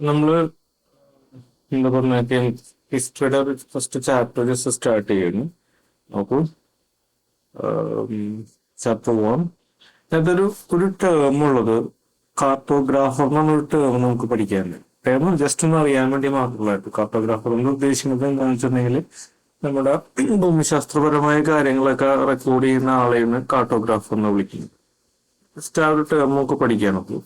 നമ്മള് എന്താ പറഞ്ഞ ഹിസ്റ്ററിയുടെ ഒരു ഫസ്റ്റ് ചാപ്റ്റർ ജസ്റ്റ് സ്റ്റാർട്ട് ചെയ്യുന്നു. നോക്കൂ, ചാപ്റ്റർ 1. അതൊരു ഒരു ടേം ഉള്ളത് കാർട്ടോഗ്രാഫർ എന്നൊരു ടേം നമുക്ക് പഠിക്കാനുണ്ട്. ടേം ജസ്റ്റ് ഒന്ന് അറിയാൻ വേണ്ടി മാത്രമായിട്ട് കാർട്ടോഗ്രാഫർ എന്ന് ഉദ്ദേശിക്കുന്നത് എന്താണെന്ന് വെച്ചിട്ടുണ്ടെങ്കിൽ നമ്മുടെ ഭൂമിശാസ്ത്രപരമായ കാര്യങ്ങളൊക്കെ റെക്കോർഡ് ചെയ്യുന്ന ആളെയാണ് കാർട്ടോഗ്രാഫർ എന്ന് വിളിക്കുന്നത്. ജസ്റ്റ് ആ ഒരു ടേം നമുക്ക് പഠിക്കാനൊക്കെ.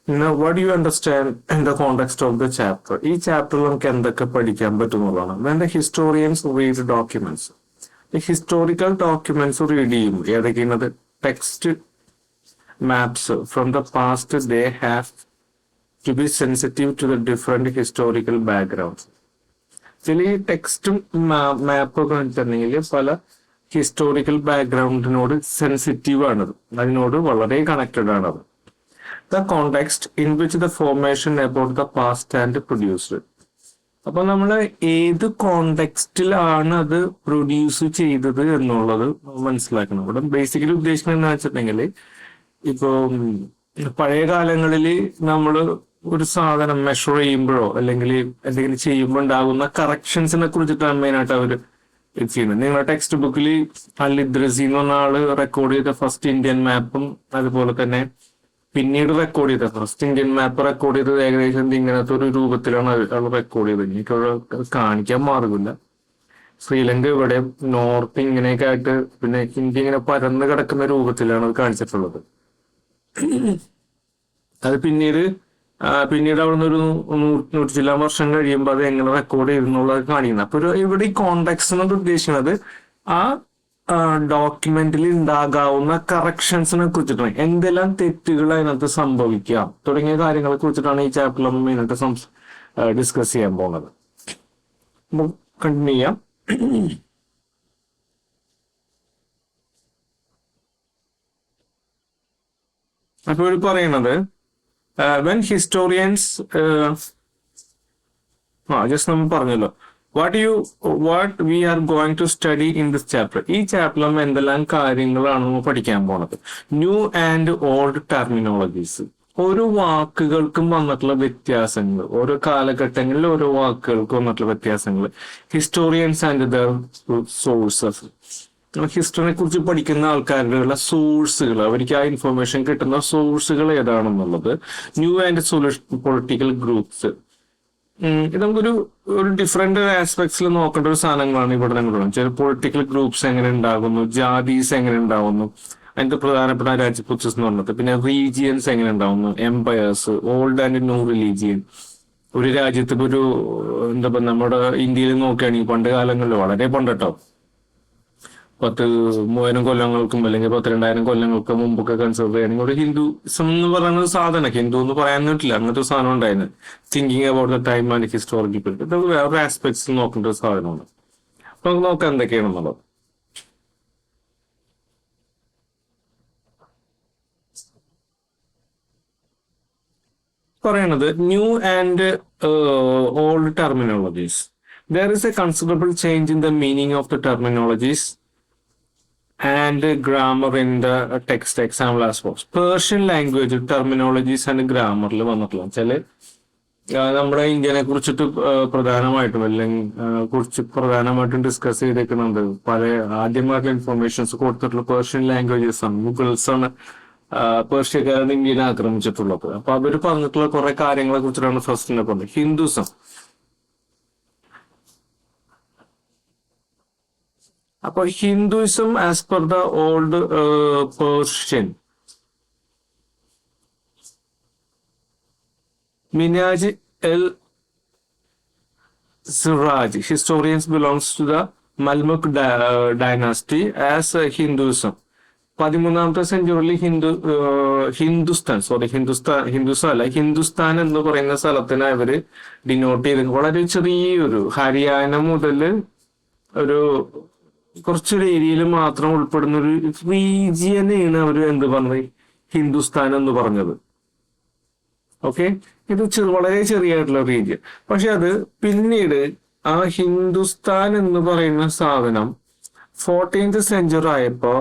പിന്നെ what you understand in the context of the chapter. ഈ ചാപ്റ്ററിൽ നമുക്ക് എന്തൊക്കെ പഠിക്കാൻ പറ്റുന്നതാണ്. When the historians read documents. ഈ ഹിസ്റ്റോറിക്കൽ ഡോക്യുമെന്റ്സ് റീഡ് ചെയ്യും ഏതൊക്കെയാണത്? Text maps from the past. They have to be sensitive to the different historical backgrounds. ചില ഈ ടെക്സ്റ്റും മാപ്പൊക്കെ വെച്ചിട്ടുണ്ടെങ്കിൽ പല ഹിസ്റ്റോറിക്കൽ ബാക്ക്ഗ്രൗണ്ടിനോട് സെൻസിറ്റീവ് ആണത്, അതിനോട് വളരെ കണക്റ്റഡ് ആണത്. The context in which the formation about the past and produced. അപ്പൊ നമ്മൾ ഏത് കോണ്ടെക്സ്റ്റിലാണ് അത് പ്രൊഡ്യൂസ് ചെയ്തത് എന്നുള്ളത് മനസ്സിലാക്കണം. ഇവിടെ ബേസിക്കലി ഉദ്ദേശിക്കുന്നത് എന്താ വെച്ചിട്ടുണ്ടെങ്കിൽ, ഇപ്പോ പഴയ കാലങ്ങളിൽ നമ്മൾ ഒരു സാധനം മെഷർ ചെയ്യുമ്പോഴോ അല്ലെങ്കിൽ എന്തെങ്കിലും ചെയ്യുമ്പോൾ ഉണ്ടാകുന്ന കറക്ഷൻസിനെ കുറിച്ചിട്ടാണ് മെയിനായിട്ട് അവർ ചെയ്യുന്നത്. നിങ്ങളുടെ ടെക്സ്റ്റ് ബുക്കിൽ അൽ ഇദ്രിസി എന്ന് പറഞ്ഞ ആള് റെക്കോർഡ് ചെയ്ത ഫസ്റ്റ് ഇന്ത്യൻ മാപ്പും അതുപോലെ തന്നെ പിന്നീട് റെക്കോർഡ് ചെയ്തത് ഫസ്റ്റ് ഇന്ത്യൻ മാപ്പ് റെക്കോർഡ് ചെയ്തത് ഏകദേശം ഇങ്ങനത്തെ ഒരു രൂപത്തിലാണ് അത് റെക്കോർഡ് ചെയ്തത്. എനിക്ക് കാണിക്കാൻ മാർഗമില്ല. ശ്രീലങ്ക ഇവിടെ നോർത്ത് ഇങ്ങനെയൊക്കെ ആയിട്ട്, പിന്നെ ഇന്ത്യ ഇങ്ങനെ പരന്ന് കിടക്കുന്ന രൂപത്തിലാണ് അത് കാണിച്ചിട്ടുള്ളത്. അത് പിന്നീട് അവിടുന്ന് ഒരു 100 ചില വർഷം കഴിയുമ്പോൾ അത് എങ്ങനെ റെക്കോർഡ് ചെയ്തെന്നുള്ളത് കാണിക്കുന്നത്. അപ്പൊ ഇവിടെ ഈ കോണ്ടെക്സ്റ്റ് എന്ന് ഉദ്ദേശിക്കുന്നത് ആ ഡോക്യുമെന്റിൽ ഉണ്ടാകാവുന്ന കറക്ഷൻസിനെ കുറിച്ചിട്ടാണ്, എന്തെല്ലാം തെറ്റുകൾ അതിനകത്ത് സംഭവിക്കാം തുടങ്ങിയ കാര്യങ്ങളെ കുറിച്ചിട്ടാണ് ഈ ചാപ്റ്ററിൽ നമ്മൾ മെയിനായിട്ട് ഡിസ്കസ് ചെയ്യാൻ പോകുന്നത്. കണ്ടിന്യൂ ചെയ്യാം. അപ്പൊ ഇവിടെ പറയുന്നത് വെൻ ഹിസ്റ്റോറിയൻസ് ജസ്റ്റ് നമ്മൾ പറഞ്ഞല്ലോ what we are going to study in this chapter. ഈ ചാപ്റ്ററിൽ നമ്മൾ എന്തെല്ലാം കാര്യങ്ങളാണ് നമ്മൾ പഠിക്കാൻ പോണത്. New and old terminologies. ഓരോ വാക്കുകൾക്കും വന്നിട്ടുള്ള വ്യത്യാസങ്ങൾ, ഓരോ കാലഘട്ടങ്ങളിൽ ഓരോ വാക്കുകൾക്ക് വന്നിട്ടുള്ള വ്യത്യാസങ്ങൾ. Historians and the sources. ഹിസ്റ്ററിനെ കുറിച്ച് പഠിക്കുന്ന ആൾക്കാരുടെ സോഴ്സുകൾ, അവർക്ക് ആ ഇൻഫർമേഷൻ കിട്ടുന്ന സോഴ്സുകൾ ഏതാണെന്നുള്ളത്. New and solution political groups. ഇത് നമുക്കൊരു ഡിഫറെന്റ് ആസ്പെക്ട്സിൽ നോക്കേണ്ട ഒരു സാധനങ്ങളാണ് ഇവിടെ നമ്മൾ. ചില പൊളിറ്റിക്കൽ ഗ്രൂപ്പ്സ് എങ്ങനെ ഉണ്ടാകുന്നു, ജാതീസ് എങ്ങനെ ഉണ്ടാകുന്നു, അതിന്റെ പ്രധാനപ്പെട്ട രാജ്യപുത്സ് എന്ന് പറഞ്ഞത്. പിന്നെ റീജിയൻസ് എങ്ങനെ ഉണ്ടാവുന്നു, empires, old and new religion. ഒരു രാജ്യത്ത് ഇപ്പൊ ഒരു എന്താ പറയുക, നമ്മുടെ ഇന്ത്യയിൽ നോക്കുകയാണെങ്കിൽ പണ്ട് കാലങ്ങളിൽ, വളരെ പണ്ടട്ടോ, 10,000 കൊല്ലങ്ങൾക്കും അല്ലെങ്കിൽ 12,000 കൊല്ലങ്ങൾക്ക് മുമ്പൊക്കെ കൺസിഡർ ചെയ്യുകയാണെങ്കിൽ ഒരു ഹിന്ദുസം എന്ന് പറയുന്ന ഒരു സാധനം, ഹിന്ദു എന്ന് പറയാൻ പറ്റില്ല, അങ്ങനത്തെ ഒരു സാധനം ഉണ്ടായിരുന്നു. Thinking about the time and historical period. ഇത് വേറൊരു ആസ്പെക്ട്സിൽ നോക്കേണ്ട ഒരു സാധനമാണ്. അപ്പൊ നമുക്ക് നോക്കാം എന്തൊക്കെയാണെന്നുള്ളത്. പറയണത് new and old terminologies. There is A considerable change in the meaning of the terminologies and grammar in the text. Example as follows. Persian language terminologies and grammar വന്നിട്ടുള്ള ചില നമ്മുടെ ഇന്ത്യനെ കുറിച്ചിട്ട് പ്രധാനമായിട്ടും ഡിസ്കസ് ചെയ്തേക്കുന്നുണ്ട്. പല ആദ്യമായിട്ടുള്ള ഇൻഫർമേഷൻസ് കൊടുത്തിട്ടുള്ള പേർഷ്യൻ ലാംഗ്വേജസ് ആണ്. Mughals ആണ് പേർഷ്യക്കാരാണ് ഇന്ത്യനെ ആക്രമിച്ചിട്ടുള്ളത്. അപ്പൊ അവര് പറഞ്ഞിട്ടുള്ള കുറെ കാര്യങ്ങളെ കുറിച്ചിട്ടാണ് ഫസ്റ്റിനെ പറഞ്ഞത്. ഹിന്ദുസം. അപ്പൊ Hinduism as per the old Persian Minhaj al Siraj historians belongs to the Mamluk dynasty as Hinduism. 13ാമത്തെ സെഞ്ചുറിയിൽ ഹിന്ദുസ്ഥാൻ എന്ന് പറയുന്ന സ്ഥലത്തിന് അവര് ഡിനോട്ട് ചെയ്ത് വളരെ ചെറിയൊരു ഹരിയാന മുതൽ ഒരു കുറച്ചൊരു ഏരിയയിൽ മാത്രം ഉൾപ്പെടുന്ന ഒരു റീജിയനെയാണ് അവര് എന്ത് പറഞ്ഞത്, ഹിന്ദുസ്ഥാൻ എന്ന് പറഞ്ഞത്. ഓക്കെ, ഇത് വളരെ ചെറിയായിട്ടുള്ള റീജിയൻ. പക്ഷെ അത് പിന്നീട് ആ ഹിന്ദുസ്ഥാൻ എന്ന് പറയുന്ന സാധനം 14th സെഞ്ചുറി ആയപ്പോ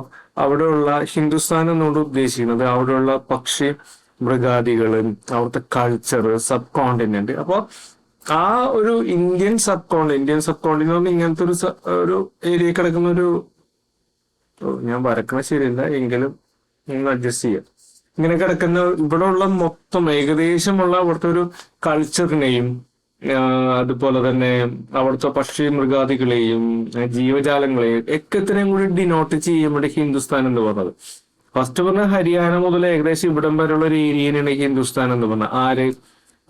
അവിടെയുള്ള ഹിന്ദുസ്ഥാൻ എന്നോട് ഉദ്ദേശിക്കുന്നത് അവിടെയുള്ള പക്ഷി മൃഗാദികള്, അവിടുത്തെ കൾച്ചർ, സബ് കോണ്ടിനെന്റ്. അപ്പൊ ആ ഒരു ഇന്ത്യൻ സബ് കോണ്ടിനെന്റ് ഇങ്ങനത്തെ ഒരു ഏരിയ കിടക്കുന്ന ഒരു, ഞാൻ വരക്കണ ശരിയല്ല എങ്കിലും നിങ്ങൾ അഡ്ജസ്റ്റ് ചെയ്യാം. ഇങ്ങനെ കിടക്കുന്ന ഇവിടെ ഉള്ള മൊത്തം ഏകദേശമുള്ള അവിടുത്തെ ഒരു കൾച്ചറിനെയും അതുപോലെ തന്നെ അവിടുത്തെ പക്ഷി മൃഗാദികളെയും ജീവജാലങ്ങളെയും ഒക്കെ ഇത്രയും കൂടി ഡിനോട്ട് ചെയ്യാൻ വേണ്ടി ഹിന്ദുസ്ഥാൻ എന്ന് പറഞ്ഞത്. ഫസ്റ്റ് പറഞ്ഞ ഹരിയാന മുതൽ ഏകദേശം ഇവിടം വരെയുള്ള ഒരു ഏരിയനാണ് ഹിന്ദുസ്ഥാൻ എന്ന് പറഞ്ഞത്. ആര്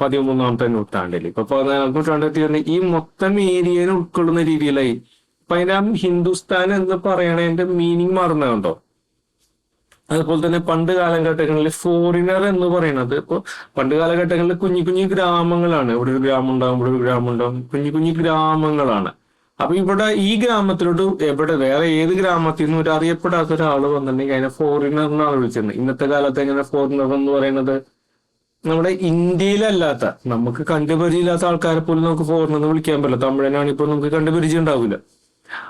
13ാമത്തെ നൂറ്റാണ്ടിൽ. ഇപ്പൊ 14ാമത്തെ നൂറ്റാണ്ടിൽ ഈ മൊത്തം ഏരിയനെ ഉൾക്കൊള്ളുന്ന രീതിയിലായി. അപ്പൊ അതിന്റെ ഹിന്ദുസ്ഥാൻ എന്ന് പറയണതിന്റെ മീനിങ് മാറുന്നതുണ്ടോ? അതുപോലെ തന്നെ പണ്ട് കാലഘട്ടങ്ങളിൽ ഫോറിനർ എന്ന് പറയുന്നത്, ഇപ്പൊ പണ്ട് കാലഘട്ടങ്ങളിൽ കുഞ്ഞു കുഞ്ഞു ഗ്രാമങ്ങളാണ്. ഇവിടെ ഒരു ഗ്രാമം ഉണ്ടാവും, ഇവിടെ ഒരു ഗ്രാമം ഉണ്ടാവും, കുഞ്ഞു കുഞ്ഞു ഗ്രാമങ്ങളാണ്. അപ്പൊ ഇവിടെ ഈ ഗ്രാമത്തിലോട്ട് എവിടെ വേറെ ഏത് ഗ്രാമത്തിൽ നിന്നും ഒരു അറിയപ്പെടാത്ത ഒരാൾ വന്നിട്ടുണ്ടെങ്കിൽ അതിനെ ഫോറിനർ എന്നാണ് വിളിച്ചിരുന്നത്. ഇന്നത്തെ കാലത്ത് എങ്ങനെ ഫോറിനർ എന്ന് പറയുന്നത്? നമ്മുടെ ഇന്ത്യയിലല്ലാത്ത, നമുക്ക് കണ്ടുപരിചയമില്ലാത്ത ആൾക്കാരെ പോലും നമുക്ക് ഫോറിനർ എന്ന് വിളിക്കാൻ പറ്റില്ല. തമിഴനാണ് ഇപ്പോൾ നമുക്ക് കണ്ടുപരിചയം ഉണ്ടാവില്ല.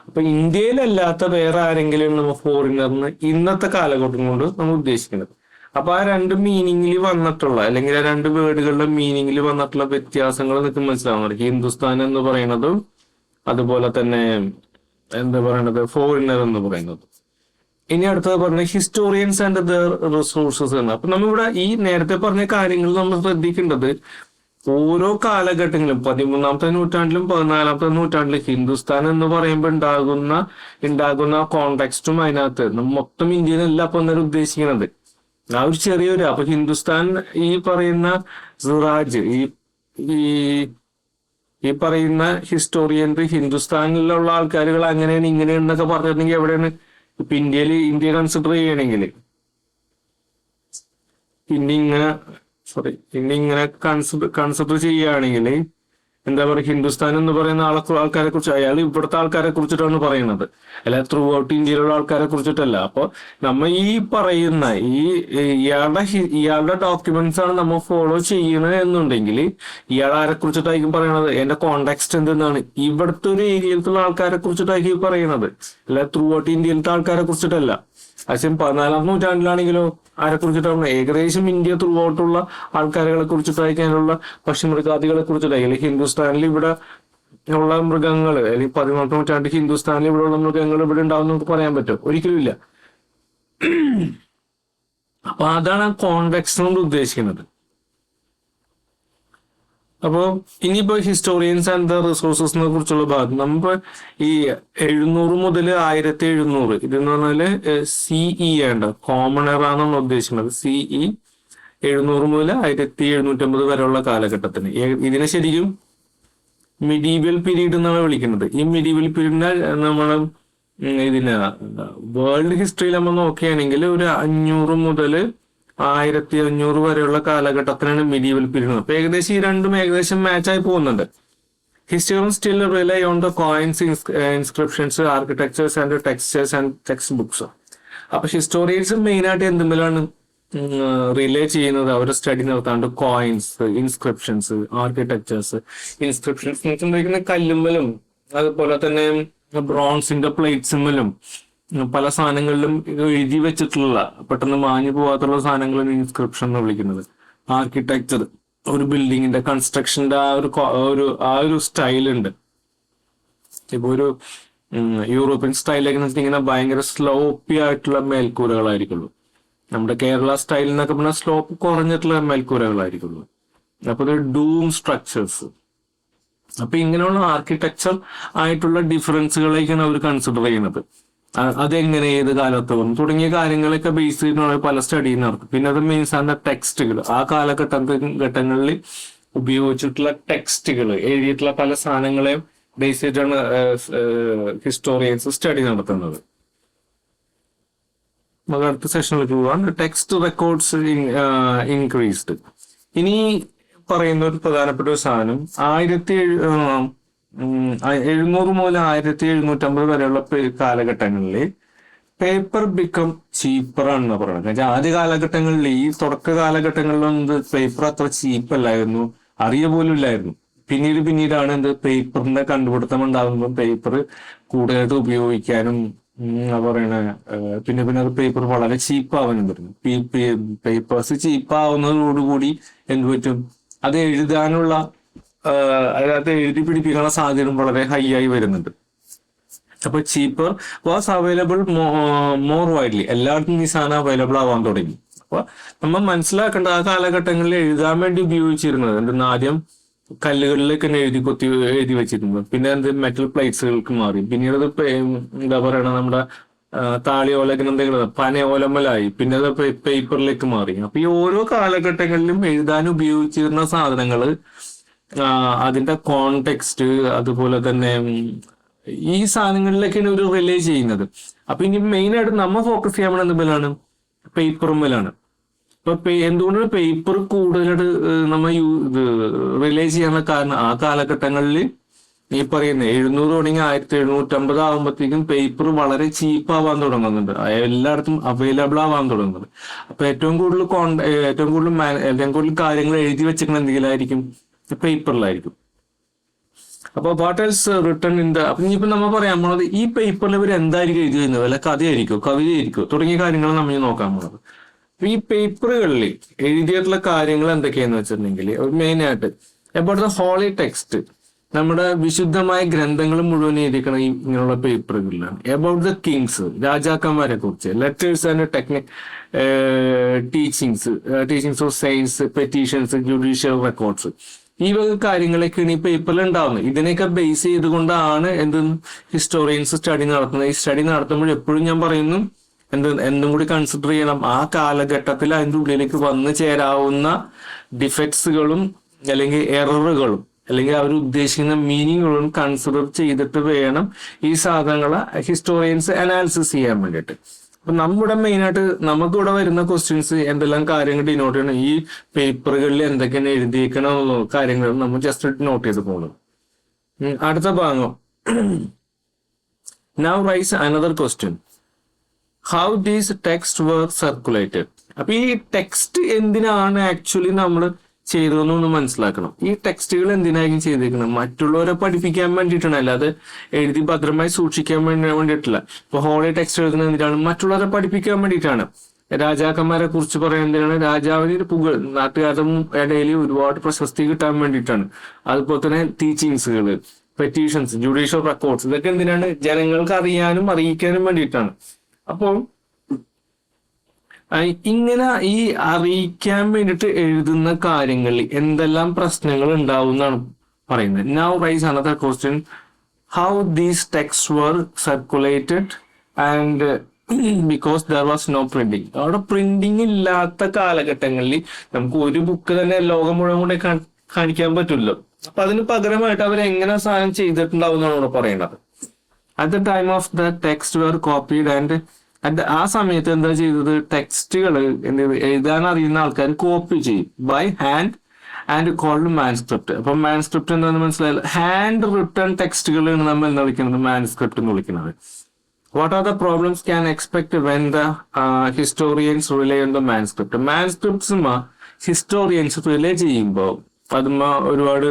അപ്പൊ ഇന്ത്യയിലല്ലാത്ത വേറെ ആരെങ്കിലും നമ്മൾ ഫോറിനറിന് ഇന്നത്തെ കാലഘട്ടം കൊണ്ട് നമ്മൾ ഉദ്ദേശിക്കുന്നത്. അപ്പൊ ആ രണ്ട് മീനിങ്ങിൽ വന്നിട്ടുള്ള, അല്ലെങ്കിൽ ആ രണ്ട് വേർഡുകളുടെ മീനിങ്ങിൽ വന്നിട്ടുള്ള വ്യത്യാസങ്ങൾ നിങ്ങൾക്ക് മനസ്സിലാവുന്നത്. ഹിന്ദുസ്ഥാൻ എന്ന് പറയുന്നതും അതുപോലെ തന്നെ എന്താ പറയണത്, ഫോറിനർ എന്ന് പറയുന്നത്. ഇനി അടുത്തത് പറഞ്ഞ ഹിസ്റ്റോറിയൻസ് ആൻഡ് ദ റിസോഴ്സസ് എന്ന്. അപ്പൊ നമ്മളിവിടെ ഈ നേരത്തെ പറഞ്ഞ കാര്യങ്ങൾ നമ്മൾ ശ്രദ്ധിക്കേണ്ടത്, ഓരോ കാലഘട്ടങ്ങളിലും 13ാമത്തെ നൂറ്റാണ്ടിലും 14ാമത്തെ നൂറ്റാണ്ടിലും ഹിന്ദുസ്ഥാൻ എന്ന് പറയുമ്പോൾ ഉണ്ടാകുന്ന കോണ്ടെക്സ്റ്റും അതിനകത്ത് മൊത്തം ഇന്ത്യയിലല്ല അപ്പൊ അന്നേരം ഉദ്ദേശിക്കുന്നത് ആ ഒരു ചെറിയൊരു. അപ്പൊ ഹിന്ദുസ്ഥാൻ ഈ പറയുന്ന സിറാജ് ഈ പറയുന്ന ഹിസ്റ്റോറിയൻ ഹിന്ദുസ്ഥാനിലുള്ള ആൾക്കാരുകൾ അങ്ങനെയാണ് ഇങ്ങനെയാണെന്നൊക്കെ പറഞ്ഞിട്ടുണ്ടെങ്കിൽ എവിടെയാണ്? ഇപ്പൊ ഇന്ത്യ കൺസിഡർ ചെയ്യണമെങ്കിൽ ഇങ്ങനെ കൺസിഡർ ചെയ്യുകയാണെങ്കിൽ എന്താ പറയുക, ഹിന്ദുസ്ഥാൻ എന്ന് പറയുന്ന ആൾക്കാരെ കുറിച്ച്, അയാൾ ഇവിടുത്തെ ആൾക്കാരെ കുറിച്ചിട്ടാണ് പറയുന്നത്, അല്ല ത്രൂ ഔട്ട് ഇന്ത്യയിലുള്ള ആൾക്കാരെ കുറിച്ചിട്ടല്ല. അപ്പൊ നമ്മ ഈ പറയുന്ന ഇയാളുടെ ഡോക്യുമെന്റ്സ് ആണ് നമ്മൾ ഫോളോ ചെയ്യുന്നത് എന്നുണ്ടെങ്കിൽ ഇയാൾ ആരെ കുറിച്ചിട്ടായിരിക്കും പറയണത്? എന്റെ കോണ്ടാക്സ്റ്റ് എന്തെന്നാണ്? ഇവിടുത്തെ ഒരു ഏരിയയിലുള്ള ആൾക്കാരെ കുറിച്ചിട്ടായിരിക്കും പറയുന്നത്, അല്ല ത്രൂ ഔട്ട് ഇന്ത്യയിലത്തെ ആൾക്കാരെ കുറിച്ചിട്ടല്ല. പക്ഷേ 14ാം നൂറ്റാണ്ടിലാണെങ്കിലോ ആരെ കുറിച്ചിട്ടാണ്? ഏകദേശം ഇന്ത്യ ത്രൂ ഔട്ടുള്ള ആൾക്കാരെ കുറിച്ചിട്ടായിരിക്കാനുള്ള പക്ഷിമൃഗാദികളെ കുറിച്ചിട്ടായിരിക്കും. ഹിന്ദുസ്ഥാനിൽ ഇവിടെ ഉള്ള മൃഗങ്ങൾ, അല്ലെങ്കിൽ 14ാം നൂറ്റാണ്ടിൽ ഹിന്ദുസ്ഥാനിൽ ഇവിടെ ഉള്ള മൃഗങ്ങൾ ഇവിടെ ഉണ്ടാവും നമുക്ക് പറയാൻ പറ്റും? ഒരിക്കലും ഇല്ല. അപ്പൊ അതാണ് കോണ്ടെക്സ്റ്റ് കൊണ്ട് ഉദ്ദേശിക്കുന്നത്. അപ്പോ ഇനിയിപ്പോ ഹിസ്റ്റോറിയൻസ് ആൻഡ് ദ റിസോഴ്സസിനെ കുറിച്ചുള്ള ഭാഗം നമ്മൾ ഈ 700 മുതൽ 1700 ഇതെന്ന് പറഞ്ഞാല് CE ആണ്, കോമൺ എറ എന്നാണ് ഉദ്ദേശിക്കുന്നത്. CE 700 മുതൽ 1750 വരെയുള്ള കാലഘട്ടത്തിന് ഇതിനെ ശരിക്കും മിഡീവൽ പീരീഡ് എന്നാണ് വിളിക്കുന്നത്. ഈ മിഡീവൽ പീരീഡിനെ നമ്മള് ഇതിന് വേൾഡ് ഹിസ്റ്ററിയിൽ നമ്മൾ നോക്കുകയാണെങ്കിൽ ഒരു 500 മുതൽ 1500 വരെയുള്ള കാലഘട്ടത്തിനാണ് മിഡീവൽ പീരീഡ്. അപ്പൊ ഏകദേശം ഈ രണ്ടും ഏകദേശം മാച്ചായി പോകുന്നുണ്ട്. Historians still rely on the coins, inscriptions, architectures and textures and text books. അപ്പൊ ഹിസ്റ്റോറിയൻസ് മെയിൻ ആയിട്ട് എന്തുമ്പോഴാണ് റിലേ ചെയ്യുന്നത്? അവരുടെ സ്റ്റഡി നടത്താണ്ട് കോയിൻസ്, ഇൻസ്ക്രിപ്ഷൻസ്, ആർക്കിടെക്ചേഴ്സ്. ഇൻസ്ക്രിപ്ഷൻസ് എന്ന് വെച്ചിട്ടുണ്ടെങ്കിൽ കല്ലുമ്മലും അതുപോലെ തന്നെ ബ്രോൺസിന്റെ പ്ലേറ്റ്സുമ്മലും പല സാധനങ്ങളിലും എഴുതി വെച്ചിട്ടുള്ള പെട്ടെന്ന് മാഞ്ഞു പോകാത്തുള്ള സാധനങ്ങളാണ് ഇൻസ്ക്രിപ്ഷൻ എന്ന് വിളിക്കുന്നത്. ആർക്കിടെക്ചർ, ഒരു ബിൽഡിങ്ങിന്റെ കൺസ്ട്രക്ഷന്റെ ആ ഒരു സ്റ്റൈലുണ്ട്. ഇപ്പൊ ഒരു യൂറോപ്യൻ സ്റ്റൈലൊക്കെ ഇങ്ങനെ ഭയങ്കര സ്ലോപ്പി ആയിട്ടുള്ള മേൽക്കൂരകളായിരിക്കുള്ളൂ. നമ്മുടെ കേരള സ്റ്റൈൽ എന്നൊക്കെ പറഞ്ഞാൽ സ്ലോപ്പ് കുറഞ്ഞിട്ടുള്ള മേൽക്കൂരകളായിരിക്കുള്ളൂ. അപ്പൊ ഇത് ഡൂം സ്ട്രക്ചേഴ്സ്. അപ്പൊ ഇങ്ങനെയുള്ള ആർക്കിടെക്ചർ ആയിട്ടുള്ള ഡിഫറൻസുകളേക്കാണ് അവർ കൺസിഡർ ചെയ്യുന്നത്. അതെങ്ങനെ, ഏത് കാലത്ത് വന്നു തുടങ്ങിയ കാര്യങ്ങളൊക്കെ ബേസ് ചെയ്തിട്ടുള്ള പല സ്റ്റഡി നടത്തും. പിന്നെ അത് മീൻസ് ആണ് ടെക്സ്റ്റുകൾ, ആ കാലഘട്ടങ്ങളിൽ ഉപയോഗിച്ചിട്ടുള്ള ടെക്സ്റ്റുകൾ, എഴുതിയിട്ടുള്ള പല സാധനങ്ങളെയും ബേസ് ചെയ്തിട്ടാണ് ഹിസ്റ്റോറിയൻസ് സ്റ്റഡി നടത്തുന്നത്. നമുക്ക് അടുത്ത സെഷനിലേക്ക് പോകാം. Text records increased. ഇനി പറയുന്ന ഒരു പ്രധാനപ്പെട്ട ഒരു സാധനം 1700 മുതൽ 1750 വരെയുള്ള കാലഘട്ടങ്ങളിൽ പേപ്പർ ബിക്കം ചീപ്പർ ആണെന്ന് പറയുന്നത്. ആദ്യ കാലഘട്ടങ്ങളിൽ, ഈ തുടക്ക കാലഘട്ടങ്ങളിലൊന്നും പേപ്പർ അത്ര ചീപ്പല്ലായിരുന്നു, അറിയ പോലും ഇല്ലായിരുന്നു. പിന്നീടാണ് പേപ്പറിന്റെ കണ്ടുപിടുത്തം ഉണ്ടാകുമ്പോൾ പേപ്പർ കൂടുതലായിട്ട് ഉപയോഗിക്കാനും പറയണ പിന്നെ പിന്നെ അത് പേപ്പർ വളരെ ചീപ്പാവാനും തുടങ്ങി. പേപ്പേഴ്സ് ചീപ്പാവുന്നതോടുകൂടി എന്ത് പറ്റും, അത് എഴുതാനുള്ള അതിനകത്ത് എഴുതി പിടിപ്പിക്കാനുള്ള സാധ്യത വളരെ ഹൈ ആയി വരുന്നുണ്ട്. അപ്പൊ cheaper was available more widely, എല്ലായിടത്തും ഈ സാധനം അവൈലബിൾ ആവാൻ തുടങ്ങി. അപ്പൊ നമ്മൾ മനസ്സിലാക്കേണ്ട ആ കാലഘട്ടങ്ങളിൽ എഴുതാൻ വേണ്ടി ഉപയോഗിച്ചിരുന്നത് എന്തെന്ന്, ആദ്യം കല്ലുകളിലേക്ക് തന്നെ എഴുതി വെച്ചിരുന്നത്, പിന്നെ എന്ത് മെറ്റൽ പ്ലേറ്റ്സുകൾക്ക് മാറി, പിന്നീട് അത് എന്താ പറയണ നമ്മുടെ താളിയോല എന്തെങ്കിലും പനയോലമ്മലായി, പിന്നെ അത് പേപ്പറിലേക്ക് മാറി. അപ്പൊ ഈ ഓരോ കാലഘട്ടങ്ങളിലും എഴുതാൻ ഉപയോഗിച്ചിരുന്ന സാധനങ്ങൾ, അതിന്റെ കോണ്ടെക്സ്റ്റ്, അതുപോലെ തന്നെ ഈ സാധനങ്ങളിലേക്കാണ് ഒരു റിലേ ചെയ്യുന്നത്. അപ്പൊ ഇനി മെയിൻ ആയിട്ട് നമ്മൾ ഫോക്കസ് ചെയ്യാൻ വേണ്ട എന്തുമ്പോഴാണ്, പേപ്പറുമ്മലാണ്. ഇപ്പൊ എന്തുകൊണ്ടാണ് പേപ്പർ കൂടുതലായിട്ട് നമ്മൾ റിലേ ചെയ്യാനുള്ള കാരണം, ആ കാലഘട്ടങ്ങളിൽ ഈ പറയുന്നത് 700 തുടങ്ങി 1750 ആകുമ്പോഴത്തേക്കും പേപ്പർ വളരെ ചീപ്പ് ആവാൻ തുടങ്ങുന്നുണ്ട്, എല്ലായിടത്തും അവൈലബിൾ ആവാൻ തുടങ്ങുന്നുണ്ട്. അപ്പൊ ഏറ്റവും കൂടുതൽ കാര്യങ്ങൾ എഴുതി വെച്ചിരിക്കുന്ന എന്തെങ്കിലായിരിക്കും, പേപ്പറിലായിരിക്കും. അപ്പൊ what else written in the, അപ്പൊ ഇനിയിപ്പോ നമ്മൾ പറയാൻ പോണത് ഈ പേപ്പറിൽ ഇവർ എന്തായിരിക്കും എഴുതി വരുന്നത്, വല്ല കഥയായിരിക്കോ കവിതയായിരിക്കോ തുടങ്ങിയ കാര്യങ്ങൾ നമ്മൾ നോക്കാൻ പോണത്. ഈ പേപ്പറുകളിൽ എഴുതിയിട്ടുള്ള കാര്യങ്ങൾ എന്തൊക്കെയാന്ന് വെച്ചിട്ടുണ്ടെങ്കിൽ, മെയിൻ ആയിട്ട് അബൌട്ട് ദ ഹോളി ടെക്സ്റ്റ്, നമ്മുടെ വിശുദ്ധമായ ഗ്രന്ഥങ്ങൾ മുഴുവൻ എഴുതിക്കണ ഇങ്ങനെയുള്ള പേപ്പറുകളിലാണ്. അബൌട്ട് ദ കിങ്സ്, രാജാക്കന്മാരെ കുറിച്ച്, letters and teachings of science, petitions, judicial records, ഈ വക കാര്യങ്ങളൊക്കെയാണ് ഈ പേപ്പറിൽ ഉണ്ടാവുന്നത്. ഇതിനെയൊക്കെ ബേസ് ചെയ്തുകൊണ്ടാണ് ഹിസ്റ്റോറിയൻസ് സ്റ്റഡി നടത്തുന്നത്. ഈ സ്റ്റഡി നടത്തുമ്പോൾ എപ്പോഴും ഞാൻ പറയുന്നു, എന്തും കൂടി കൺസിഡർ ചെയ്യണം, ആ കാലഘട്ടത്തിൽ അതിൻ്റെ ഉള്ളിലേക്ക് വന്നു ചേരാവുന്ന ഡിഫക്ട്സുകളും അല്ലെങ്കിൽ എററുകളും അല്ലെങ്കിൽ അവർ ഉദ്ദേശിക്കുന്ന മീനിങ്ങുകളും കൺസിഡർ ചെയ്തിട്ട് വേണം ഈ സാധനങ്ങളെ ഹിസ്റ്റോറിയൻസ് അനാലിസിസ് ചെയ്യാൻ വേണ്ടിയിട്ട്. അപ്പൊ നമ്മുടെ മെയിനായിട്ട് നമുക്കിവിടെ വരുന്ന ക്വസ്റ്റ്യൻസ് എന്തെല്ലാം കാര്യങ്ങൾ ഡിനോട്ട് ചെയ്യണം, ഈ പേപ്പറുകളിൽ എന്തൊക്കെയാണ് എഴുതിയിരിക്കണ കാര്യങ്ങൾ നമ്മൾ ജസ്റ്റ് നോട്ട് ചെയ്ത് പോകണം. അടുത്ത ഭാഗം, now rise another question, how these text were circulated. അപ്പൊ ഈ ടെക്സ്റ്റ് എന്തിനാണ് ആക്ച്വലി നമ്മൾ ചെയ്തതെന്നൊന്ന് മനസ്സിലാക്കണം. ഈ ടെക്സ്റ്റുകൾ എന്തിനായിരിക്കും ചെയ്തിരിക്കുന്നത്, മറ്റുള്ളവരെ പഠിപ്പിക്കാൻ വേണ്ടിയിട്ടാണ്, അല്ലാതെ എഴുതി ഭദ്രമായി സൂക്ഷിക്കാൻ വേണ്ടിയിട്ടില്ല. ഇപ്പൊ ഹോളി ടെക്സ്റ്റ് എഴുതുന്നത് എന്തിനാണ്, മറ്റുള്ളവരെ പഠിപ്പിക്കാൻ വേണ്ടിയിട്ടാണ്. രാജാക്കന്മാരെ കുറിച്ച് പറയാൻ എന്തിനാണ്, രാജാവിന് നാട്ടുകാരുടെ ഇടയിൽ ഒരുപാട് പ്രശസ്തി കിട്ടാൻ വേണ്ടിയിട്ടാണ്. അതുപോലെ തന്നെ ടീച്ചിങ്സുകൾ, പെറ്റീഷൻസ്, ജുഡീഷ്യൽ റെക്കോർഡ്സ്, ഇതൊക്കെ എന്തിനാണ്, ജനങ്ങൾക്ക് അറിയാനും അറിയിക്കാനും വേണ്ടിയിട്ടാണ്. അപ്പോൾ ഇങ്ങനെ ഈ അറിയിക്കാൻ വേണ്ടിയിട്ട് എഴുതുന്ന കാര്യങ്ങളിൽ എന്തെല്ലാം പ്രശ്നങ്ങൾ ഉണ്ടാവും എന്നാണ് പറയുന്നത്. Now rise another question, how these text were circulated and because there was no printing. അവിടെ പ്രിന്റിങ് ഇല്ലാത്ത കാലഘട്ടങ്ങളിൽ നമുക്ക് ഒരു ബുക്ക് തന്നെ ലോകം മുഴുവൻ കൂടെ കാണിക്കാൻ പറ്റില്ലല്ലോ. അപ്പൊ അതിന് പകരമായിട്ട് അവർ എങ്ങനെ സാധനം ചെയ്തിട്ടുണ്ടാവും എന്നാണ് ഇവിടെ പറയുന്നത്. At the time of the text were copied and ആ സമയത്ത് എന്താ ചെയ്തത്, ടെക്സ്റ്റുകൾ എഴുതാൻ അറിയുന്ന ആൾക്കാർ കോപ്പി ചെയ്യും by hand and called manuscript. അപ്പൊ മാൻസ്ക്രിപ്റ്റ് എന്താണെന്ന് മനസ്സിലായില്ല, ഹാൻഡ് റിട്ടേൺ ടെക്സ്റ്റുകളാണ് നമ്മൾ എന്താ വിളിക്കുന്നത്, മാൻസ്ക്രിപ്റ്റ് എന്ന് വിളിക്കുന്നത്. What are the problems can expect when the historians rely on the manuscript. മാൻസ്ക്രിപ്റ്റ്സുമാ ഹിസ്റ്റോറിയൻസ് റിലേ ചെയ്യുമ്പോൾ, അതുമാ ഒരുപാട്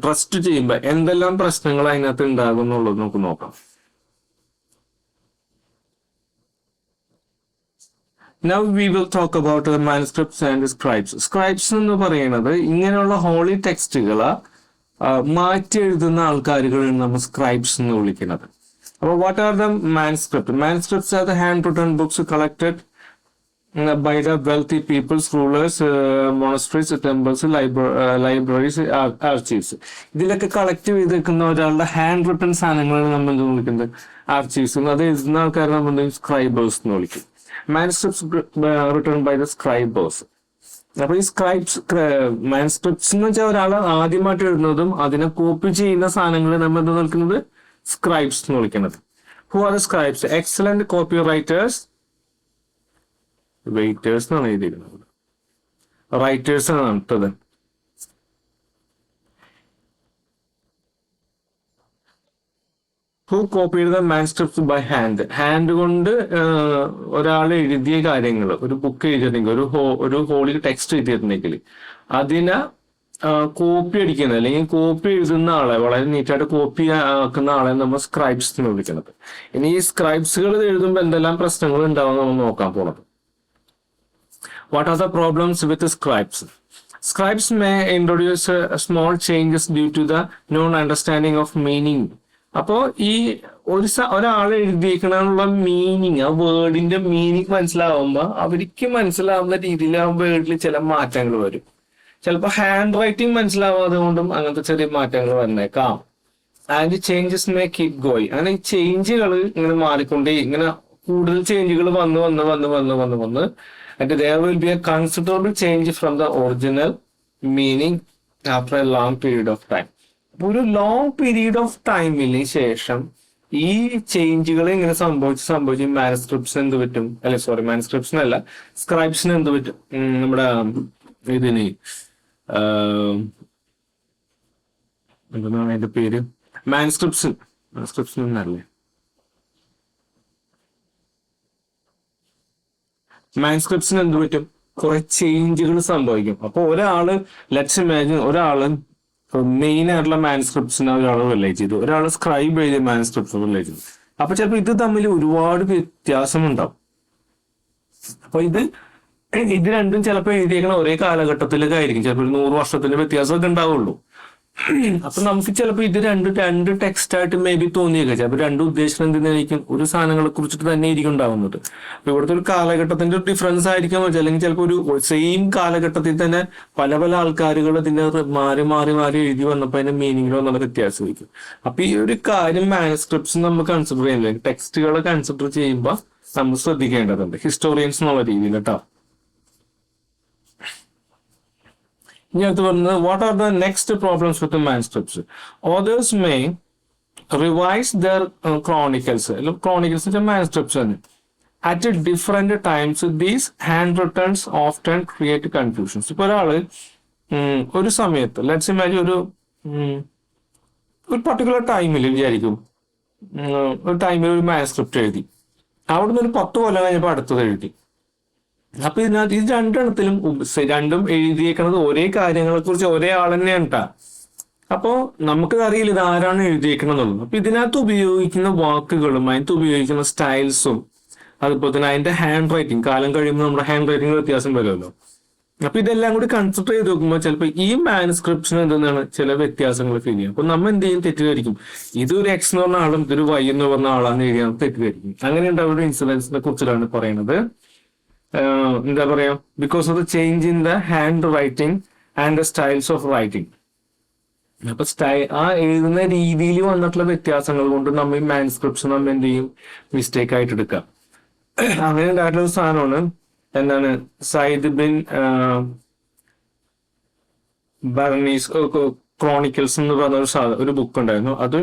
ട്രസ്റ്റ് ചെയ്യുമ്പോൾ എന്തെല്ലാം പ്രശ്നങ്ങൾ അതിനകത്ത് ഉണ്ടാകും എന്നുള്ളത് നമുക്ക് നോക്കാം. Now we will talk about the manuscripts and scribes. Scribes എന്ന് പറയുന്നത് ഇങ്ങനെയുള്ള ഹോളി ടെക്സ്റ്റുകളെ മാറ്റി എഴുതുന്ന ആൾക്കാരുകളാണ് നമ്മൾ സ്ക്രൈബ്സ് എന്ന് വിളിക്കുന്നത്. അപ്പോൾ what are the manuscript? Manuscripts are the hand written books collected by the wealthy peoples, rulers, monasteries, temples, libraries, archives. ഇതിലൊക്കെ കളക്ട് ചെയ്തിരിക്കുന്ന ഒരാളുടെ ഹാൻഡ് റിട്ടൺ സാധനങ്ങളാണ് നമ്മൾ എന്ത് വിളിക്കുന്നത്, ആർച്ചീവ്സ്. അത് എഴുതുന്ന ആൾക്കാരെ നമ്മൾ സ്ക്രൈബേഴ്സ് എന്ന് വിളിക്കും. മാൻസ്ക്രിപ്റ്റ്സ് റിട്ടൺ ബൈ ദ സ്ക്രൈബേഴ്സ്. അപ്പൊ ഈ മാൻസ്ക്രിപ്റ്റ്സ് എന്ന് വെച്ചാൽ ഒരാൾ ആദ്യമായിട്ട് എഴുതുന്നതും അതിനെ കോപ്പി ചെയ്യുന്ന സാധനങ്ങൾ നമ്മൾ എന്താ വിളിക്കുന്നത്, സ്ക്രൈബ്സ് എന്ന് വിളിക്കുന്നത്. Who are the scribes? Excellent copy writers. Waiters എന്നാണ് എഴുതിയിരിക്കുന്നത്, റൈറ്റേഴ്സ് ആണ് അടുത്തത്. Who copied the manuscripts by hand. Hand കൊണ്ട് ഒരാൾ എഴുതിയ കാര്യങ്ങൾ, ഒരു ബുക്ക് എഴുതിയിട്ടുണ്ടെങ്കിൽ, ഒരു ഹോളി ടെക്സ്റ്റ് എഴുതിയിട്ടുണ്ടെങ്കിൽ അതിനെ കോപ്പി അടിക്കുന്ന അല്ലെങ്കിൽ കോപ്പി എഴുതുന്ന ആളെ, വളരെ നീറ്റായിട്ട് കോപ്പി ആക്കുന്ന ആളെ നമ്മൾ സ്ക്രൈബ്സ് എന്ന് വിളിക്കുന്നത്. ഇനി ഈ സ്ക്രൈബ്സുകൾ എഴുതുമ്പോൾ എന്തെല്ലാം പ്രശ്നങ്ങൾ ഉണ്ടാവും നമ്മൾ നോക്കാൻ പോണത്. What are the problems with scribes? Scribes may introduce small changes due to the non understanding of meaning. അപ്പോ ഈ ഒരാൾ എഴുതിയേക്കണുള്ള മീനിങ്, ആ വേർഡിന്റെ മീനിങ് മനസ്സിലാവുമ്പോ അവർക്ക് മനസ്സിലാവുന്ന രീതിയിൽ ആ വേർഡിൽ ചില മാറ്റങ്ങൾ വരും. ചിലപ്പോൾ ഹാൻഡ് റൈറ്റിംഗ് മനസ്സിലാവാതെ കൊണ്ടും അങ്ങനത്തെ ചെറിയ മാറ്റങ്ങൾ വന്നേക്കാം. And changes may keep going. അങ്ങനെ ഈ ചേഞ്ചുകൾ ഇങ്ങനെ മാറിക്കൊണ്ടേ, ഇങ്ങനെ കൂടുതൽ ചേഞ്ചുകൾ വന്ന് വന്ന് വന്ന് വന്ന് വന്ന് വന്ന് and there will be a considerable change from the original meaning after a long period of time. ഒരു ലോങ് പീരീഡ് ഓഫ് ടൈമിന് ശേഷം ഈ ചേഞ്ചുകൾ ഇങ്ങനെ സംഭവിച്ച് മാനുസ്ക്രിപ്റ്റ്സിന് എന്ത് പറ്റും, അല്ലെ സോറി മാനുസ്ക്രിപ്റ്റ്സിനല്ല, സ്ക്രൈബ്സിന് എന്ത് പറ്റും, നമ്മുടെ ഇതിന് എന്താണ് അതിന്റെ പേര്, മാനുസ്ക്രിപ്റ്റ്സിന് എന്നല്ലേ, മാനുസ്ക്രിപ്റ്റ്സിന് എന്ത് പറ്റും, കുറെ ചേഞ്ചുകൾ സംഭവിക്കും. അപ്പൊ ലെറ്റ്സ് ഇമാജിൻ ഒരാള് മെയിൻ ആയിട്ടുള്ള മാനുസ്ക്രിപ്റ്റ്സിനെ ഒരാൾ റിലേറ്റ് ചെയ്തു, ഒരാൾ സ്ക്രൈബ് ചെയ്ത മാനുസ്ക്രിപ്റ്റ്സ് റിലേറ്റ് ചെയ്തു. അപ്പൊ ചിലപ്പോൾ ഇത് തമ്മിൽ ഒരുപാട് വ്യത്യാസം ഉണ്ടാവും. അപ്പൊ ഇത് രണ്ടും ചിലപ്പോൾ എഴുതിയേക്കണ ഒരേ കാലഘട്ടത്തിലൊക്കെ ആയിരിക്കും, ചിലപ്പോൾ 100 വർഷത്തിന്റെ വ്യത്യാസമൊക്കെ ഉണ്ടാവുള്ളൂ. അപ്പൊ നമുക്ക് ചിലപ്പോൾ ഇത് രണ്ട് ടെക്സ്റ്റ് ആയിട്ട് മേ ബി തോന്നിയേക്കാം. ചിലപ്പോൾ രണ്ടും ഉദ്ദേശം എന്തിനായിരിക്കും, ഒരു സാധനങ്ങളെ കുറിച്ചിട്ട് തന്നെ ആയിരിക്കും ഉണ്ടാവുന്നത്. അപ്പൊ ഇവിടുത്തെ ഒരു കാലഘട്ടത്തിന്റെ ഒരു ഡിഫറൻസ് ആയിരിക്കാം, അല്ലെങ്കിൽ ചിലപ്പോൾ ഒരു സെയിം കാലഘട്ടത്തിൽ തന്നെ പല ആൾക്കാരുകൾ ഇതിനെ മാറി മാറി മാറി എഴുതി വന്നപ്പോൾ അതിന്റെ മീനിങ്ങിൽ വന്നുള്ള വ്യത്യാസമായിരിക്കും. അപ്പൊ ഈ ഒരു കാര്യം മാനുസ്ക്രിപ്റ്റ്സ് നമ്മൾ കൺസിഡർ ചെയ്യുന്നില്ല, ടെക്സ്റ്റുകൾ കൺസിഡർ ചെയ്യുമ്പോൾ നമ്മൾ ശ്രദ്ധിക്കേണ്ടതുണ്ട് ഹിസ്റ്റോറിയൻസ് എന്നുള്ള രീതിയിൽ കേട്ടോ. ഇനി അടുത്ത് പറയുന്നത് what are the next problems with manuscripts? Authors may revise their chronicles manuscripts തന്നെ at different times. These hand returns often create confusions. ഇപ്പൊ ഒരു സമയത്ത് ലെറ്റ്സ് ഇമാജിൻ ഒരു പർട്ടിക്കുലർ ടൈമിൽ വിചാരിക്കും, ഒരു ടൈമിൽ ഒരു മാനുസ്ക്രിപ്റ്റ് എഴുതി, അവിടുന്ന് ഒരു 10 കൊല്ലം കഴിഞ്ഞപ്പോൾ അടുത്തത് എഴുതി. അപ്പൊ ഇതിനകത്ത് ഇത് രണ്ടും എഴുതിയേക്കണത് ഒരേ കാര്യങ്ങളെ കുറിച്ച് ഒരേ ആൾ തന്നെയാണ് കേട്ടാ. അപ്പോ നമുക്കറിയില്ല ഇത് ആരാണ് എഴുതിയേക്കണെന്നുള്ളത്. അപ്പൊ ഇതിനകത്ത് ഉപയോഗിക്കുന്ന വാക്കുകളും അതിനകത്ത് ഉപയോഗിക്കുന്ന സ്റ്റൈൽസും അതുപോലെ തന്നെ അതിന്റെ ഹാൻഡ് റൈറ്റിംഗ്, കാലം കഴിയുമ്പോൾ നമ്മുടെ ഹാൻഡ് റൈറ്റിംഗ് വ്യത്യാസം വരുമല്ലോ. അപ്പൊ ഇതെല്ലാം കൂടി കൺസിഡർ ചെയ്ത് നോക്കുമ്പോൾ ചിലപ്പോൾ ഈ മാനുസ്ക്രിപ്ഷന് എന്താണ് ചില വ്യത്യാസങ്ങൾ ഫീൽ ചെയ്യും. അപ്പൊ നമ്മൾ എന്ത് ചെയ്യും, തെറ്റിദ്ധരിക്കും. ഇതൊരു എക്സ് എന്ന് പറഞ്ഞ ആളും ഇതൊരു വൈ എന്ന് പറഞ്ഞ ആളാന്ന് എഴുതിയാണ് തെറ്റിദ്ധരിക്കും. അങ്ങനെ ഉണ്ടാവുന്ന ഇൻസിഡൻസിനെ കുറിച്ചിട്ടാണ് പറയുന്നത്. എന്താ പറയാ, because of the change in the hand writing and the styles of writing. അപ്പൊ ആ എഴുതുന്ന രീതിയിൽ വന്നിട്ടുള്ള വ്യത്യാസങ്ങൾ കൊണ്ട് നമ്മൾ ഈ മാനുസ്ക്രിപ്ഷൻ നമ്മൾ എന്ത് ചെയ്യും, മിസ്റ്റേക്ക് ആയിട്ട് എടുക്കാം. അങ്ങനെ ഉണ്ടായിട്ടുള്ള ഒരു സാധനമാണ് എന്താണ് സയ്യിദ് ബിൻ ബർണീസ് ക്രോണിക്കൽസ് എന്ന് പറഞ്ഞ ഒരു ബുക്ക് ഉണ്ടായിരുന്നു. അത്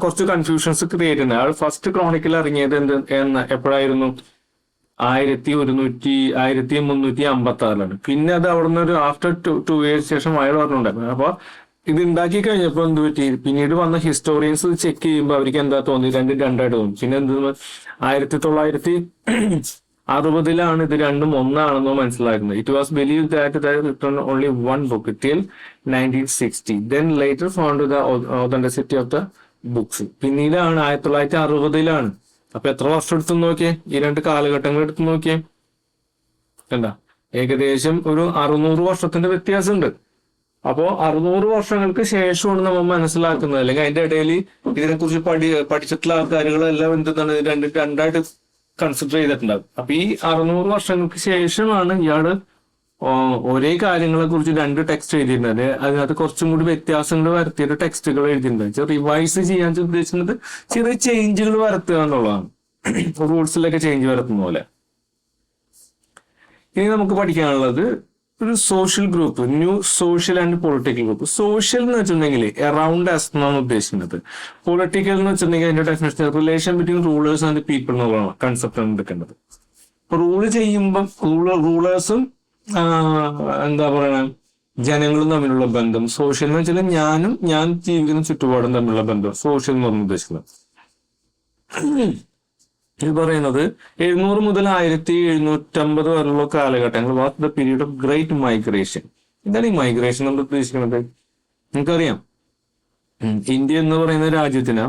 കുറച്ച് കൺഫ്യൂഷൻസ് ക്രിയേറ്റ് ചെയ്യുന്നത്. അയാൾ ഫസ്റ്റ് ക്രോണിക്കൽ ഇറങ്ങിയത് എപ്പോഴായിരുന്നു, 1356. പിന്നെ അത് അവിടുന്ന് ഒരു ആഫ്റ്റർ 2 years ശേഷം അയാൾ പറഞ്ഞിട്ടുണ്ടായിരുന്നു. അപ്പൊ ഇത് ഉണ്ടാക്കി കഴിഞ്ഞപ്പോൾ എന്ത് പറ്റി, പിന്നീട് വന്ന ഹിസ്റ്റോറിയൻസ് ചെക്ക് ചെയ്യുമ്പോൾ അവർക്ക് എന്താ തോന്നി, രണ്ടായിട്ട് തോന്നി. പിന്നെ എന്ത് 1960 ഇത് രണ്ടും ഒന്നാണെന്നോ മനസ്സിലാക്കുന്നത്. It was believe that return only one book till 1960. Then later found the authenticity of the books. പിന്നീടാണ് 1960 അപ്പൊ എത്ര വർഷം എടുത്തു നോക്കിയേ, ഈ രണ്ട് കാലഘട്ടങ്ങൾ എടുത്തു നോക്കിയേ, എന്താ ഏകദേശം ഒരു 600 വർഷത്തിന്റെ വ്യത്യാസമുണ്ട്. അപ്പോ 600 വർഷങ്ങൾക്ക് ശേഷമാണ് നമ്മൾ മനസ്സിലാക്കുന്നത്, അല്ലെങ്കിൽ അതിന്റെ ഇടയിൽ ഇതിനെക്കുറിച്ച് പഠിച്ചിട്ടുള്ള ആൾക്കാരുകളെല്ലാം എന്താണ് രണ്ടായിട്ട് കൺസിഡർ ചെയ്തിട്ടുണ്ടാകും. അപ്പൊ ഈ 600 വർഷങ്ങൾക്ക് ശേഷമാണ് ഇയാള് ഒരേ കാര്യങ്ങളെ കുറിച്ച് 2 ടെക്സ്റ്റ് എഴുതിയിരുന്നത്. അതിനകത്ത് കുറച്ചും കൂടി വ്യത്യാസങ്ങൾ വരുത്തിയിട്ട് ടെക്സ്റ്റുകൾ എഴുതിയിട്ടുണ്ട്. റിവൈസ് ചെയ്യാൻ ഉദ്ദേശിക്കുന്നത് ചെറിയ ചേഞ്ചുകൾ വരുത്തുക എന്നുള്ളതാണ്, റൂൾസിലൊക്കെ ചേഞ്ച് വരുത്തുന്ന പോലെ. ഇനി നമുക്ക് പഠിക്കാനുള്ളത് ഒരു social group, new social and political group. Social എന്ന് വെച്ചിട്ടുണ്ടെങ്കിൽ അറൌണ്ട് അസ് എന്നാണ് ഉദ്ദേശിക്കുന്നത്. പൊളിറ്റിക്കൽ എന്ന് വെച്ചിട്ടുണ്ടെങ്കിൽ അതിന്റെ definition relation between rulers and people എന്നുള്ളതാണ് കൺസെപ്റ്റ് ആണ് എടുക്കേണ്ടത്. റൂള് ചെയ്യുമ്പം റൂളേഴ്സും എന്താ പറയണ ജനങ്ങളും തമ്മിലുള്ള ബന്ധം. സോഷ്യൽ എന്ന് വെച്ചാൽ ഞാൻ ജീവിക്കുന്ന ചുറ്റുപാടും തമ്മിലുള്ള ബന്ധം സോഷ്യൽ എന്ന് പറഞ്ഞ ഉദ്ദേശിക്കുന്നത്. ഇത് പറയുന്നത് 700 മുതൽ 1750 വരെയുള്ള കാലഘട്ടങ്ങൾ was the period of great migration. എന്താണ് ഈ മൈഗ്രേഷൻ കൊണ്ട് ഉദ്ദേശിക്കുന്നത്? നിങ്ങൾക്കറിയാം, ഇന്ത്യ എന്ന് പറയുന്ന രാജ്യത്തിന്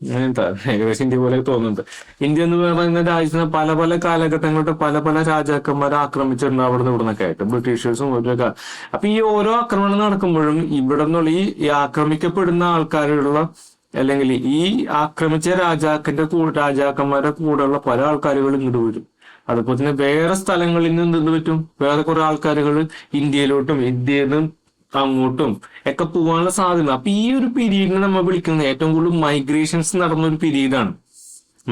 അങ്ങനത്തെ ഏകദേശം ഇന്ത്യ പോലെ തോന്നുന്നുണ്ട്. ഇന്ത്യ എന്ന് പറയുന്ന രാജ്യത്തിന് പല പല കാലഘട്ടങ്ങളിട്ട് പല പല രാജാക്കന്മാരെ ആക്രമിച്ചിട്ടുണ്ട് അവിടുന്ന് ഇവിടുന്നൊക്കെ ആയിട്ട്, ബ്രിട്ടീഷേഴ്സും ഓരോക്കെ. അപ്പൊ ഈ ഓരോ ആക്രമണം നടക്കുമ്പോഴും ഇവിടെ നിന്നുള്ള ഈ ആക്രമിക്കപ്പെടുന്ന ആൾക്കാരുള്ള, അല്ലെങ്കിൽ ഈ ആക്രമിച്ച രാജാക്കന്മാരുടെ കൂടെയുള്ള പല ആൾക്കാരുകളും ഇങ്ങോട്ട് വരും. അതുപോലെ തന്നെ വേറെ സ്ഥലങ്ങളിൽ നിന്ന് എന്ത് പറ്റും, വേറെ കുറെ ആൾക്കാരുകൾ ഇന്ത്യയിലോട്ടും ഇന്ത്യയിൽ നിന്നും അങ്ങോട്ടും ഒക്കെ പോകാനുള്ള സാധ്യത. അപ്പൊ ഈ ഒരു പീരീഡിനെ നമ്മൾ വിളിക്കുന്നത് ഏറ്റവും കൂടുതൽ മൈഗ്രേഷൻസ് നടന്ന ഒരു പീരീഡാണ്.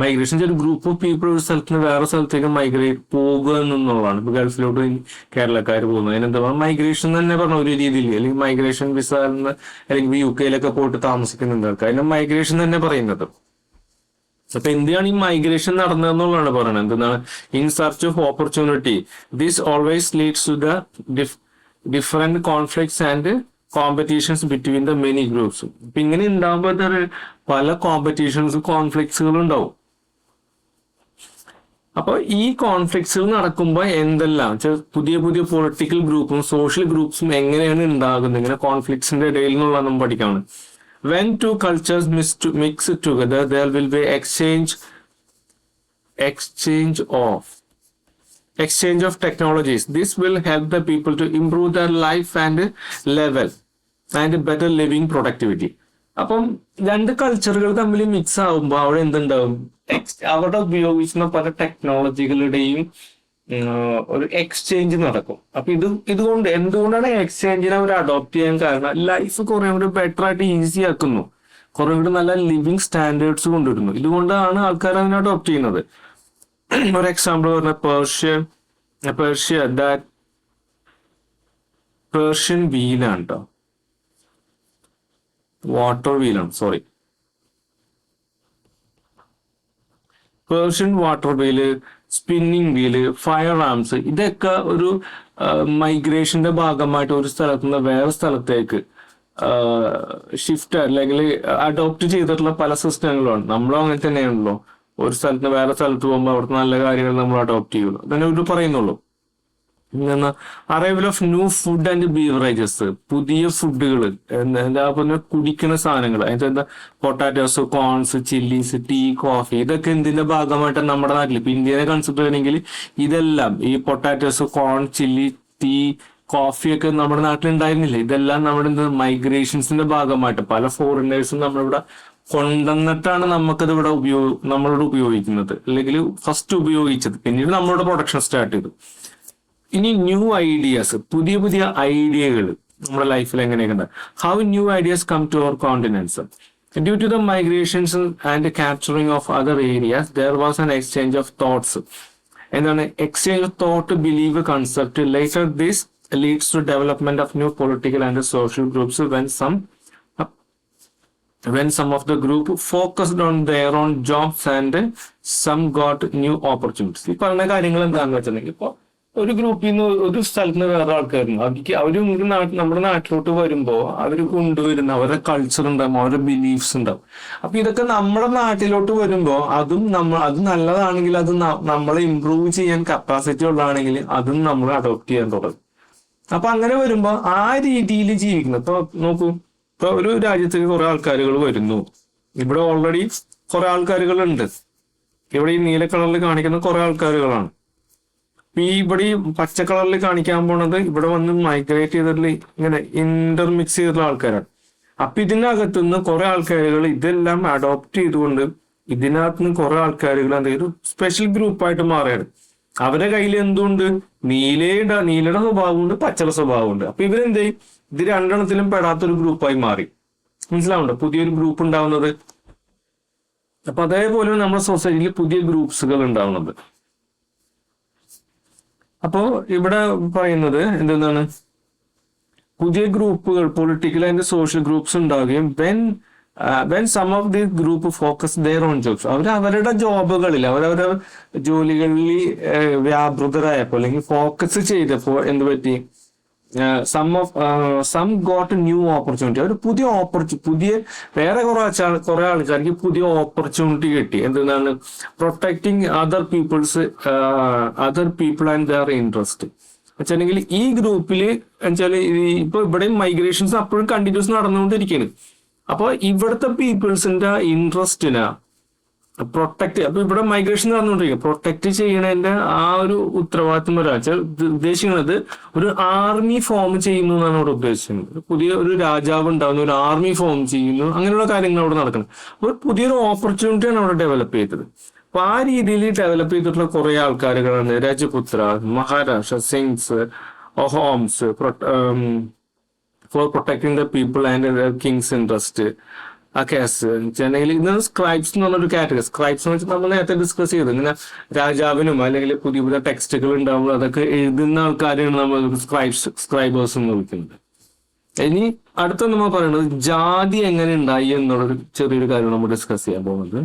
മൈഗ്രേഷൻ ഒരു ഗ്രൂപ്പ് ഓഫ് പീപ്പിൾ ഒരു സ്ഥലത്ത് നിന്ന് വേറെ സ്ഥലത്തേക്ക് മൈഗ്രേറ്റ് പോകുക എന്നുള്ളതാണ്. ഇപ്പൊ ഗൾഫിലോട്ട് കേരളക്കാർ പോകുന്നത് അതിനെന്താ മൈഗ്രേഷൻ തന്നെ പറഞ്ഞ ഒരു രീതിയിൽ, അല്ലെങ്കിൽ മൈഗ്രേഷൻ വിസ അല്ലെങ്കിൽ UK പോയിട്ട് താമസിക്കുന്നുണ്ട് ആൾക്കാർ, അതിനെ മൈഗ്രേഷൻ തന്നെ പറയുന്നത്. അപ്പൊ എന്തിനാണ് ഈ മൈഗ്രേഷൻ നടന്നതെന്നുള്ളതാണ് പറയുന്നത്. എന്താണ്? In search of opportunity this always leads to the different conflicts and competitions between the many groups. അപ്പൊ ഇങ്ങനെ ഉണ്ടാകുമ്പോൾ പല കോൺഫ്ലിക്ട്സുകളും ഉണ്ടാവും. അപ്പൊ ഈ കോൺഫ്ലിക്ട്സുകൾ നടക്കുമ്പോൾ എന്തെല്ലാം പുതിയ പുതിയ പൊളിറ്റിക്കൽ ഗ്രൂപ്പും സോഷ്യൽ ഗ്രൂപ്പ്സും എങ്ങനെയാണ് ഉണ്ടാകുന്നത്, ഇങ്ങനെ കോൺഫ്ലിക്ട്സിന്റെ ഇടയിൽ നിന്നുള്ള നമ്മൾ പഠിക്കാണ്. When two cultures mix together, there will be exchange of technologies. This will help the people to improve their life and level and better living productivity. അപ്പം രണ്ട് കൾച്ചറുകൾ തമ്മിൽ മിക്സ് ആകുമ്പോൾ അവിടെ എന്തുണ്ടാവും, അവിടെ ഉപയോഗിക്കുന്ന പല ടെക്നോളജികളുടെയും ഒരു എക്സ്ചേഞ്ച് നടക്കും. അപ്പൊ ഇതുകൊണ്ട് എന്തുകൊണ്ടാണ് എക്സ്ചേഞ്ചിനെ അവർ അഡോപ്റ്റ് ചെയ്യാൻ കാരണം, ലൈഫ് കുറെ കൂടി ബെറ്റർ ആയിട്ട് ഈസി ആക്കുന്നു, കുറെ കൂടി നല്ല ലിവിങ് സ്റ്റാൻഡേർഡ്സ് കൊണ്ടുവരുന്നു. ഇതുകൊണ്ടാണ് ആൾക്കാർ അതിനെ അഡോപ്റ്റ് ചെയ്യുന്നത്. ഒരു എക്സാമ്പിൾ പറഞ്ഞ പേർഷ്യൻ വീലാണ് കേട്ടോ, വാട്ടർ വീലാണ്, sorry, Persian water wheel, spinning wheel, fire arms, ഇതൊക്കെ ഒരു മൈഗ്രേഷന്റെ ഭാഗമായിട്ട് ഒരു സ്ഥലത്ത് നിന്ന് വേറെ സ്ഥലത്തേക്ക് ഷിഫ്റ്റ് അല്ലെങ്കിൽ അഡോപ്റ്റ് ചെയ്തിട്ടുള്ള പല സിസ്റ്റങ്ങളുമാണ്. നമ്മളും അങ്ങനെ തന്നെയാണല്ലോ, ഒരു സ്ഥലത്ത് നിന്ന് വേറെ സ്ഥലത്ത് പോകുമ്പോൾ അവിടുത്തെ നല്ല കാര്യങ്ങൾ നമ്മൾ അഡോപ്റ്റ് ചെയ്യുള്ളൂ, അതന്നെ ഒരു പറയുന്നുള്ളൂ. Arrival of new food and beverages, പുതിയ ഫുഡുകൾ, എന്താ കുടിക്കുന്ന സാധനങ്ങൾ, അതിന്റെ എന്താ potatoes, corns, chillies, tea, coffee, ഇതൊക്കെ എന്തിന്റെ ഭാഗമായിട്ട് നമ്മുടെ നാട്ടിൽ ഇപ്പൊ ഇന്ത്യനെ കൺസിഡർ ചെയ്യണമെങ്കിൽ ഇതെല്ലാം ഈ പൊട്ടാറ്റോസ്, കോൺ, ചില്ലി, ടീ, കോഫി ഒക്കെ നമ്മുടെ നാട്ടിൽ ഉണ്ടായിരുന്നില്ല. ഇതെല്ലാം നമ്മുടെ മൈഗ്രേഷൻസിന്റെ ഭാഗമായിട്ട് പല ഫോറിനേഴ്സും നമ്മളിവിടെ കൊണ്ടുവന്നിട്ടാണ് നമുക്കത് ഇവിടെ നമ്മളോട് ഉപയോഗിക്കുന്നത്, അല്ലെങ്കിൽ ഫസ്റ്റ് ഉപയോഗിച്ചത്, പിന്നീട് നമ്മളുടെ പ്രൊഡക്ഷൻ സ്റ്റാർട്ട് ചെയ്തു. ഇനി ന്യൂ ഐഡിയാസ്, പുതിയ പുതിയ ഐഡിയകൾ നമ്മുടെ ലൈഫിൽ എങ്ങനെയൊക്കെ ഉണ്ട്. How new ideas come to our continents due to the migrations and capturing of other areas there was an exchange of thoughts. എന്താണ് exchange of thought, believe, concept. Later this leads to development of new political and social groups when some of the group focused on their own jobs and some got new opportunities. ഈ പറഞ്ഞ കാര്യങ്ങൾ എന്താണെന്ന് വെച്ചിട്ടുണ്ടെങ്കിൽ ഇപ്പൊ ഒരു ഗ്രൂപ്പിൽ നിന്ന് ഒരു സ്ഥലത്ത് നിന്ന് വേറെ ആൾക്കാരുണ്ട്, അവര് നമ്മുടെ നാട്ടിലോട്ട് വരുമ്പോ അവര് കൊണ്ടുവരുന്ന അവരുടെ കൾച്ചർ ഉണ്ടാവും, അവരുടെ ബിലീഫ്സ് ഉണ്ടാവും. അപ്പൊ ഇതൊക്കെ നമ്മുടെ നാട്ടിലോട്ട് വരുമ്പോ അത് നല്ലതാണെങ്കിൽ, അത് നമ്മളെ ഇമ്പ്രൂവ് ചെയ്യാൻ കപ്പാസിറ്റി ഉള്ളതാണെങ്കിൽ അതും നമ്മൾ അഡോപ്റ്റ് ചെയ്യാൻ തുടങ്ങും. അപ്പൊ അങ്ങനെ വരുമ്പോ ആ രീതിയിൽ ജീവിക്കുന്നത്. ഇപ്പൊ നോക്കൂ, ഇപ്പൊ ഒരു രാജ്യത്തേക്ക് കുറെ ആൾക്കാരുകൾ വരുന്നു, ഇവിടെ ഓൾറെഡി കുറെ ആൾക്കാരുകളുണ്ട്. ഇവിടെ ഈ നീല കളറിൽ കാണിക്കുന്ന കുറെ ആൾക്കാരുകളാണ്. ഇവിടെ ഈ പച്ച കളറിൽ കാണിക്കാൻ പോണത് ഇവിടെ വന്ന് മൈഗ്രേറ്റ് ചെയ്തിട്ടുള്ള ഇങ്ങനെ ഇന്റർമിക്സ് ചെയ്തിട്ടുള്ള ആൾക്കാരാണ്. അപ്പൊ ഇതിനകത്തുനിന്ന് കുറെ ആൾക്കാരുകൾ ഇതെല്ലാം അഡോപ്റ്റ് ചെയ്തുകൊണ്ട് ഇതിനകത്ത് നിന്ന് കുറെ ആൾക്കാരുകൾ എന്തെങ്കിലും ഒരു സ്പെഷ്യൽ ഗ്രൂപ്പായിട്ട് മാറുകയാണ്. അവരുടെ കയ്യിൽ എന്തുകൊണ്ട് നീലയുടെ സ്വഭാവമുണ്ട്, പച്ചയുടെ സ്വഭാവമുണ്ട്. അപ്പൊ ഇവരെന്ത് ചെയ്യും, ഇത് രണ്ടെണ്ണത്തിലും പെടാത്തൊരു ഗ്രൂപ്പായി മാറി. മനസ്സിലാവുണ്ടോ പുതിയൊരു ഗ്രൂപ്പ് ഉണ്ടാവുന്നത്? അപ്പൊ അതേപോലെ നമ്മുടെ സൊസൈറ്റിയിൽ പുതിയ ഗ്രൂപ്പ്സുകൾ ഉണ്ടാവുന്നത്. അപ്പോ ഇവിടെ പറയുന്നത് എന്താണ്, പുതിയ ഗ്രൂപ്പുകൾ, പൊളിറ്റിക്കൽ ആൻഡ് സോഷ്യൽ ഗ്രൂപ്പ്സ് ഉണ്ടാവുകയും when some of these group focus their own jobs, അവരുടെ ജോബുകളിൽ അവരവരുടെ ജോലികളിൽ വ്യാപൃതരായപ്പോൾ അല്ലെങ്കിൽ ഫോക്കസ് ചെയ്തപ്പോൾ എന്ത് പറ്റി, സം ഗോട്ട് ന്യൂ ഓപ്പർച്യൂണിറ്റി. ഒരു പുതിയ വേറെ കുറെ ആൾക്കാർക്ക് പുതിയ ഓപ്പർച്യൂണിറ്റി കിട്ടി. എന്താണ്? Protecting other people and their interest. വെച്ചിട്ടുണ്ടെങ്കിൽ ഈ ഗ്രൂപ്പിൽ വെച്ചാൽ ഇപ്പൊ ഇവിടെ മൈഗ്രേഷൻസ് അപ്പോഴും കണ്ടിന്യൂസ് നടന്നുകൊണ്ടിരിക്കുകയാണ്. അപ്പൊ ഇവിടുത്തെ പീപ്പിൾസിന്റെ ഇൻട്രസ്റ്റിനാ പ്രൊട്ടക്ട്, അപ്പൊ ഇവിടെ മൈഗ്രേഷൻ നടന്നുകൊണ്ടിരിക്കുക, പ്രൊട്ടക്ട് ചെയ്യണതിന്റെ ആ ഒരു ഉത്തരവാദിത്വം ഉദ്ദേശിക്കുന്നത് ഒരു ആർമി ഫോം ചെയ്യുന്നു എന്നാണ് ഇവിടെ ഉദ്ദേശിക്കുന്നത്. പുതിയ ഒരു രാജാവ് ഉണ്ടാകുന്നു, ഒരു ആർമി ഫോം ചെയ്യുന്നു, അങ്ങനെയുള്ള കാര്യങ്ങൾ അവിടെ നടക്കണം. അപ്പോൾ പുതിയൊരു ഓപ്പർച്യൂണിറ്റിയാണ് അവിടെ ഡെവലപ്പ് ചെയ്തത്. അപ്പൊ ആ രീതിയിൽ ഡെവലപ്പ് ചെയ്തിട്ടുള്ള കുറെ ആൾക്കാരുകളാണ് രജപുത്ര, മഹാരാഷ്ട്ര, സിങ്സ്, ഹോംസ്, for protecting the people and kings interest. ആ കേസ് ചെന്നൈയിൽ ഇന്ന് സ്ക്രൈബ്സ് എന്ന് പറഞ്ഞൊരു കാറ്റഗറി. സ്ക്രൈബ്സ് എന്ന് വെച്ചാൽ നമ്മൾ നേരത്തെ ഡിസ്കസ് ചെയ്തത്, ഇങ്ങനെ രാജാവിനും അല്ലെങ്കിൽ പുതിയ പുതിയ ടെക്സ്റ്റുകൾ ഉണ്ടാവുമ്പോൾ അതൊക്കെ എഴുതുന്ന ആൾക്കാരെയാണ് നമ്മൾ സ്ക്രൈബേഴ്സ് എന്ന് വിളിക്കുന്നത്. ഇനി അടുത്ത നമ്മൾ പറയുന്നത് ജാതി എങ്ങനെ ഉണ്ടായി എന്നുള്ളൊരു ചെറിയൊരു കാര്യം നമ്മൾ ഡിസ്കസ് ചെയ്യാൻ പോകുന്നത്.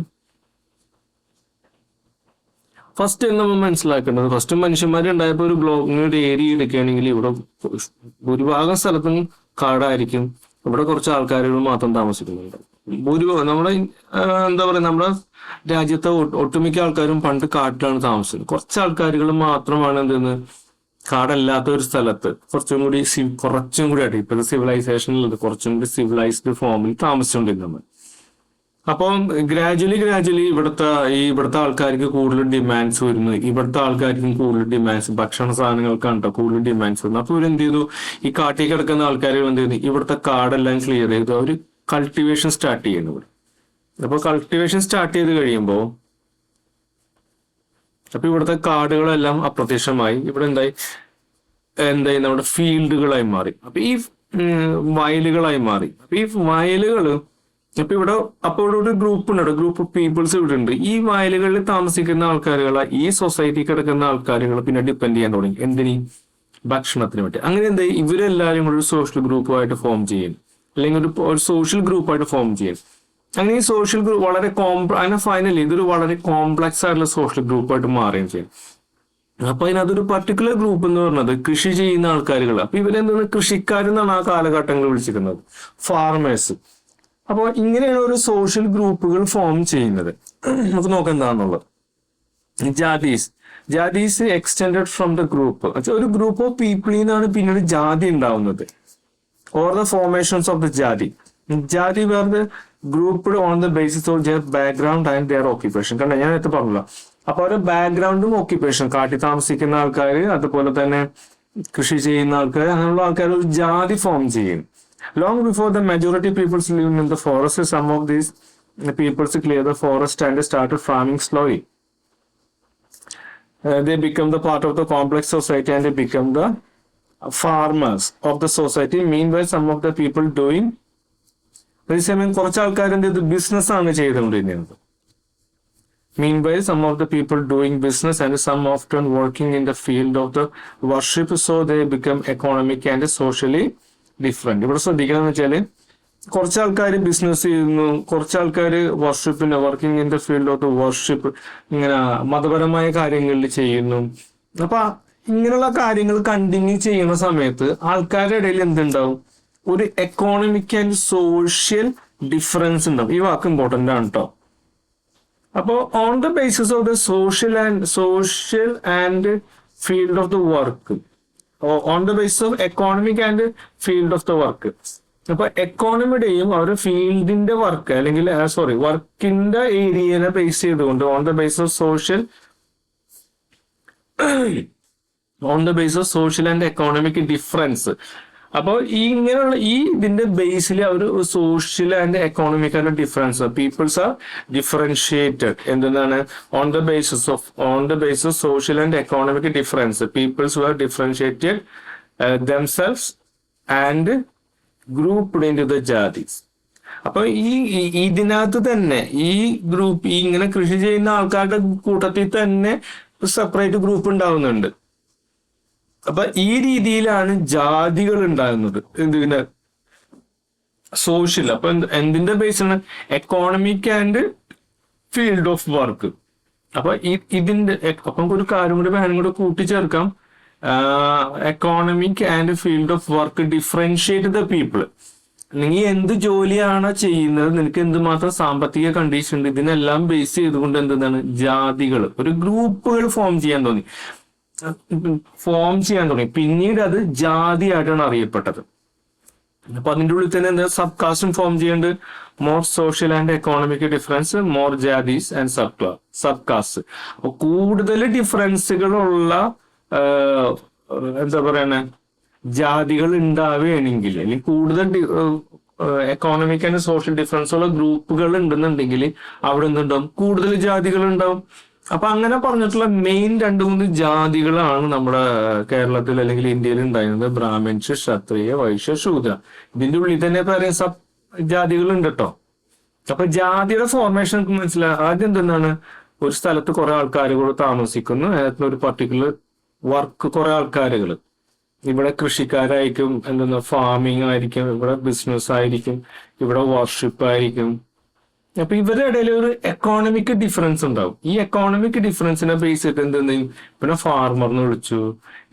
ഫസ്റ്റ് നമ്മൾ മനസ്സിലാക്കേണ്ടത്, ഫസ്റ്റ് മനുഷ്യന്മാരുണ്ടായപ്പോൾ ഒരു ഗ്ലോബിന് ഒരു ഏരിയ എടുക്കുകയാണെങ്കിൽ ഇവിടെ ഭൂരിഭാഗം സ്ഥലത്തും കാടായിരിക്കും. ഇവിടെ കുറച്ച് ആൾക്കാരുകൾ മാത്രം താമസിക്കുന്നുണ്ട്. നമ്മുടെ എന്താ പറയുക, നമ്മുടെ രാജ്യത്തെ ഒട്ടുമിക്ക ആൾക്കാരും പണ്ട് കാട്ടിലാണ് താമസിക്കുന്നത്. കുറച്ച് ആൾക്കാരുകൾ മാത്രമാണ് എന്തെന്ന് കാടല്ലാത്ത ഒരു സ്ഥലത്ത് കുറച്ചും കൂടി ആയിട്ട് ഇപ്പോഴത്തെ സിവിലൈസേഷനിൽ കുറച്ചും കൂടി സിവിലൈസ്ഡ് ഫോമിൽ താമസിച്ചുകൊണ്ടിരുന്നത്. അപ്പം ഗ്രാജുവലി ഇവിടുത്തെ ആൾക്കാർക്ക് കൂടുതൽ ഡിമാൻഡ്സ് വരുന്നു. ഇവിടുത്തെ ആൾക്കാർക്കും കൂടുതൽ ഡിമാൻഡ്സ് ഭക്ഷണ സാധനങ്ങൾക്കാണ് കേട്ടോ കൂടുതൽ ഡിമാൻഡ്സ് വരുന്നത്. അപ്പൊ ഇവരെന്ത് ചെയ്തു, ഈ കാട്ടിൽ കിടക്കുന്ന ആൾക്കാർ എന്ത് ചെയ്യുന്നു, ഇവിടുത്തെ കാടെല്ലാം ക്ലിയർ ചെയ്തു അവർ കൾട്ടിവേഷൻ സ്റ്റാർട്ട് ചെയ്യുന്നു ഇവിടെ. അപ്പൊ കൾട്ടിവേഷൻ സ്റ്റാർട്ട് ചെയ്ത് കഴിയുമ്പോൾ അപ്പൊ ഇവിടുത്തെ കാടുകളെല്ലാം അപ്രത്യക്ഷമായി. ഇവിടെ എന്തായി നമ്മുടെ ഫീൽഡുകളായി മാറി. അപ്പൊ ഈ വയലുകളായി മാറി. അപ്പൊ ഈ വയലുകള് അപ്പൊ ഇവിടെ ഒരു ഗ്രൂപ്പ് ഉണ്ട്, ഗ്രൂപ്പ് ഓഫ് പീപ്പിൾസ് ഇവിടെ ഉണ്ട്. ഈ വയലുകളിൽ താമസിക്കുന്ന ആൾക്കാരുകളെ ഈ സൊസൈറ്റി കിടക്കുന്ന ആൾക്കാരുകൾ പിന്നെ ഡിപ്പെൻഡ് ചെയ്യാൻ തുടങ്ങി. എന്തിനീ? ഭക്ഷണത്തിന് വേണ്ടി. അങ്ങനെ എന്താ ഇവരെല്ലാവരും കൂടെ ഒരു സോഷ്യൽ ഗ്രൂപ്പായിട്ട് ഫോം ചെയ്യും, അല്ലെങ്കിൽ ഒരു സോഷ്യൽ ഗ്രൂപ്പായിട്ട് ഫോം ചെയ്യും. അങ്ങനെ ഈ സോഷ്യൽ ഗ്രൂപ്പ് വളരെ അങ്ങനെ ഫൈനലി ഇതൊരു വളരെ കോംപ്ലക്സ് ആയിട്ടുള്ള സോഷ്യൽ ഗ്രൂപ്പായിട്ട് മാറുകയും ചെയ്യും. അപ്പൊ അതിനകത്തൊരു പർട്ടിക്കുലർ ഗ്രൂപ്പ് എന്ന് പറഞ്ഞത് കൃഷി ചെയ്യുന്ന ആൾക്കാരുകൾ. അപ്പൊ ഇവരെന്താണ് കൃഷിക്കാരെന്നാണ് ആ കാലഘട്ടങ്ങളിൽ വിളിച്ചിരുന്നത്, ഫാർമേഴ്സ്. അപ്പോൾ ഇങ്ങനെയാണ് ഒരു സോഷ്യൽ ഗ്രൂപ്പുകൾ ഫോം ചെയ്യുന്നത്. നമുക്ക് നോക്കാം എന്താണെന്നുള്ളത്. Jatis extended from the group. ഒരു ഗ്രൂപ്പ് ഓഫ് പീപ്പിളിൽ നിന്നാണ് പിന്നീട് ജാതി ഉണ്ടാവുന്നത്. Or the formations of the jati where the grouped on the basis of their background and their occupation. കണ്ട, ഞാൻ നേരത്തെ പറഞ്ഞില്ല. അപ്പൊ അവരുടെ ബാക്ക്ഗ്രൗണ്ടും ഓക്യുപ്പേഷൻ, കാട്ടിൽ താമസിക്കുന്ന ആൾക്കാർ, അതുപോലെ തന്നെ കൃഷി ചെയ്യുന്ന ആൾക്കാർ, അങ്ങനെയുള്ള ആൾക്കാർ ഒരു ജാതി ഫോം ചെയ്യും. Long before the majority peoples living in the forest, some of these peoples cleared the forest and started farming slowly. They become the part of the complex society and they become the farmers of the society. Meanwhile, some of the people doing അതേസമയം കുറച്ച് ആൾക്കാരെന്ത് ചെയ്തു, business ആണ് ചെയ്തുകൊണ്ടിരുന്നത്. Meanwhile, some of the people doing business and some often working in the field of the worship, so they become economic and socially different. ഇവിടെ ശ്രദ്ധിക്കണമെന്ന് വെച്ചാല് കുറച്ച് ആൾക്കാർ ബിസിനസ് ചെയ്യുന്നു, കുറച്ച് ആൾക്കാർ working in the field of the worship, ഇങ്ങനെ മതപരമായ കാര്യങ്ങളിൽ ചെയ്യുന്നു. അപ്പൊ ഇങ്ങനെയുള്ള കാര്യങ്ങൾ കണ്ടിന്യൂ ചെയ്യുന്ന സമയത്ത് ആൾക്കാരുടെ ഇടയിൽ എന്തുണ്ടാവും, ഒരു എക്കോണമിക് ആൻഡ് സോഷ്യൽ ഡിഫറൻസ് ഉണ്ടാവും. ഈ വാക്ക് ഇമ്പോർട്ടന്റ് ആണ് കേട്ടോ. അപ്പോൾ on the basis of the social and field of the work, on the basis of economic and field of the work. അപ്പൊ എക്കോണമിയുടെയും അവരുടെ ഫീൽഡിന്റെ വർക്ക് അല്ലെങ്കിൽ വർക്കിന്റെ ഏരിയനെ ബേസ് ചെയ്തുകൊണ്ട് on the base of social and economic difference. അപ്പൊ ഇങ്ങനെയുള്ള ഇതിന്റെ ബേസിൽ അവർ സോഷ്യൽ ആൻഡ് എക്കോണമിക് ആയിട്ടുള്ള ഡിഫറൻസ്, പീപ്പിൾസ് ആർ ഡിഫറൻഷിയേറ്റഡ്. എന്താണ്? On the basis social and economic difference, peoples were differentiated themselves and grouped into the jatis. അപ്പൊ ഇതിനകത്ത് തന്നെ ഈ ഗ്രൂപ്പ് ഇങ്ങനെ കൃഷി ചെയ്യുന്ന ആൾക്കാരുടെ കൂട്ടത്തിൽ തന്നെ സെപ്പറേറ്റ് ഗ്രൂപ്പ് ഉണ്ടാവുന്നുണ്ട്. അപ്പൊ ഈ രീതിയിലാണ് ജാതികൾ ഉണ്ടാകുന്നത്. ഇതിന്റെ സോഷ്യൽ, അപ്പൊ എന്തിന്റെ ബേസാണ്? Economic and field of work. അപ്പൊ ഇതിന്റെ അപ്പം ഒരു കാര്യം കൂടി വേണം കൂടെ കൂട്ടിച്ചേർക്കാം. Economic and field of work differentiate the people. നീ എന്ത് ജോലിയാണോ ചെയ്യുന്നത്, നിനക്ക് എന്തുമാത്രം സാമ്പത്തിക കണ്ടീഷൻ ഉണ്ട്, ഇതിനെല്ലാം ബേസ് ചെയ്തുകൊണ്ട് എന്താണ് ജാതികൾ, ഒരു ഗ്രൂപ്പുകൾ ഫോം ചെയ്യാൻ തുടങ്ങി. പിന്നീട് അത് ജാതിയായിട്ടാണ് അറിയപ്പെട്ടത്. അപ്പൊ അതിന്റെ ഉള്ളിൽ തന്നെ എന്താ സബ് കാസ്റ്റും ഫോം ചെയ്യുന്നുണ്ട്. More social and economic difference, more jatis and sub caste. അപ്പൊ കൂടുതൽ ഡിഫറൻസുകളുള്ള എന്താ പറയണേ ജാതികൾ ഉണ്ടാവുകയാണെങ്കിൽ, അല്ലെങ്കിൽ കൂടുതൽ എക്കോണമിക് ആൻഡ് സോഷ്യൽ ഡിഫറൻസ് ഉള്ള ഗ്രൂപ്പുകൾ ഉണ്ടെന്നുണ്ടെങ്കിൽ അവിടെ എന്തുണ്ടാവും, കൂടുതൽ ജാതികൾ ഉണ്ടാവും. അപ്പൊ അങ്ങനെ പറഞ്ഞിട്ടുള്ള മെയിൻ 2-3 ജാതികളാണ് നമ്മുടെ കേരളത്തിൽ അല്ലെങ്കിൽ ഇന്ത്യയിൽ ഉണ്ടായിരുന്നത്. ബ്രാഹ്മിൻസ്, ക്ഷത്രിയ, വൈശ്യ, ശൂദ്ര. ഇതിന്റെ ഉള്ളിൽ തന്നെ പറയാൻ സബ് ജാതികൾ ഉണ്ട് കേട്ടോ. അപ്പൊ ജാതിയുടെ ഫോർമേഷൻ നമുക്ക് മനസ്സിലായി. ആദ്യം എന്താണ്, ഒരു സ്ഥലത്ത് കുറെ ആൾക്കാരുകൾ താമസിക്കുന്നു, ഒരു പർട്ടിക്കുലർ വർക്ക്, കുറെ ആൾക്കാരുകൾ. ഇവിടെ കൃഷിക്കാരായിരിക്കും, ഫാമിംഗ് ആയിരിക്കും, ഇവിടെ ബിസിനസ് ആയിരിക്കും, ഇവിടെ വർഷിപ്പ് ആയിരിക്കും. അപ്പൊ ഇവരുടെ ഇടയിൽ ഒരു എക്കോണമിക് ഡിഫറൻസ് ഉണ്ടാവും. ഈ എക്കോണമിക് ഡിഫറൻസിനെ ബേസ് ചെയ്തിട്ട് എന്തെങ്കിലും ഇവിടെ ഫാർമറിന് വിളിച്ചു,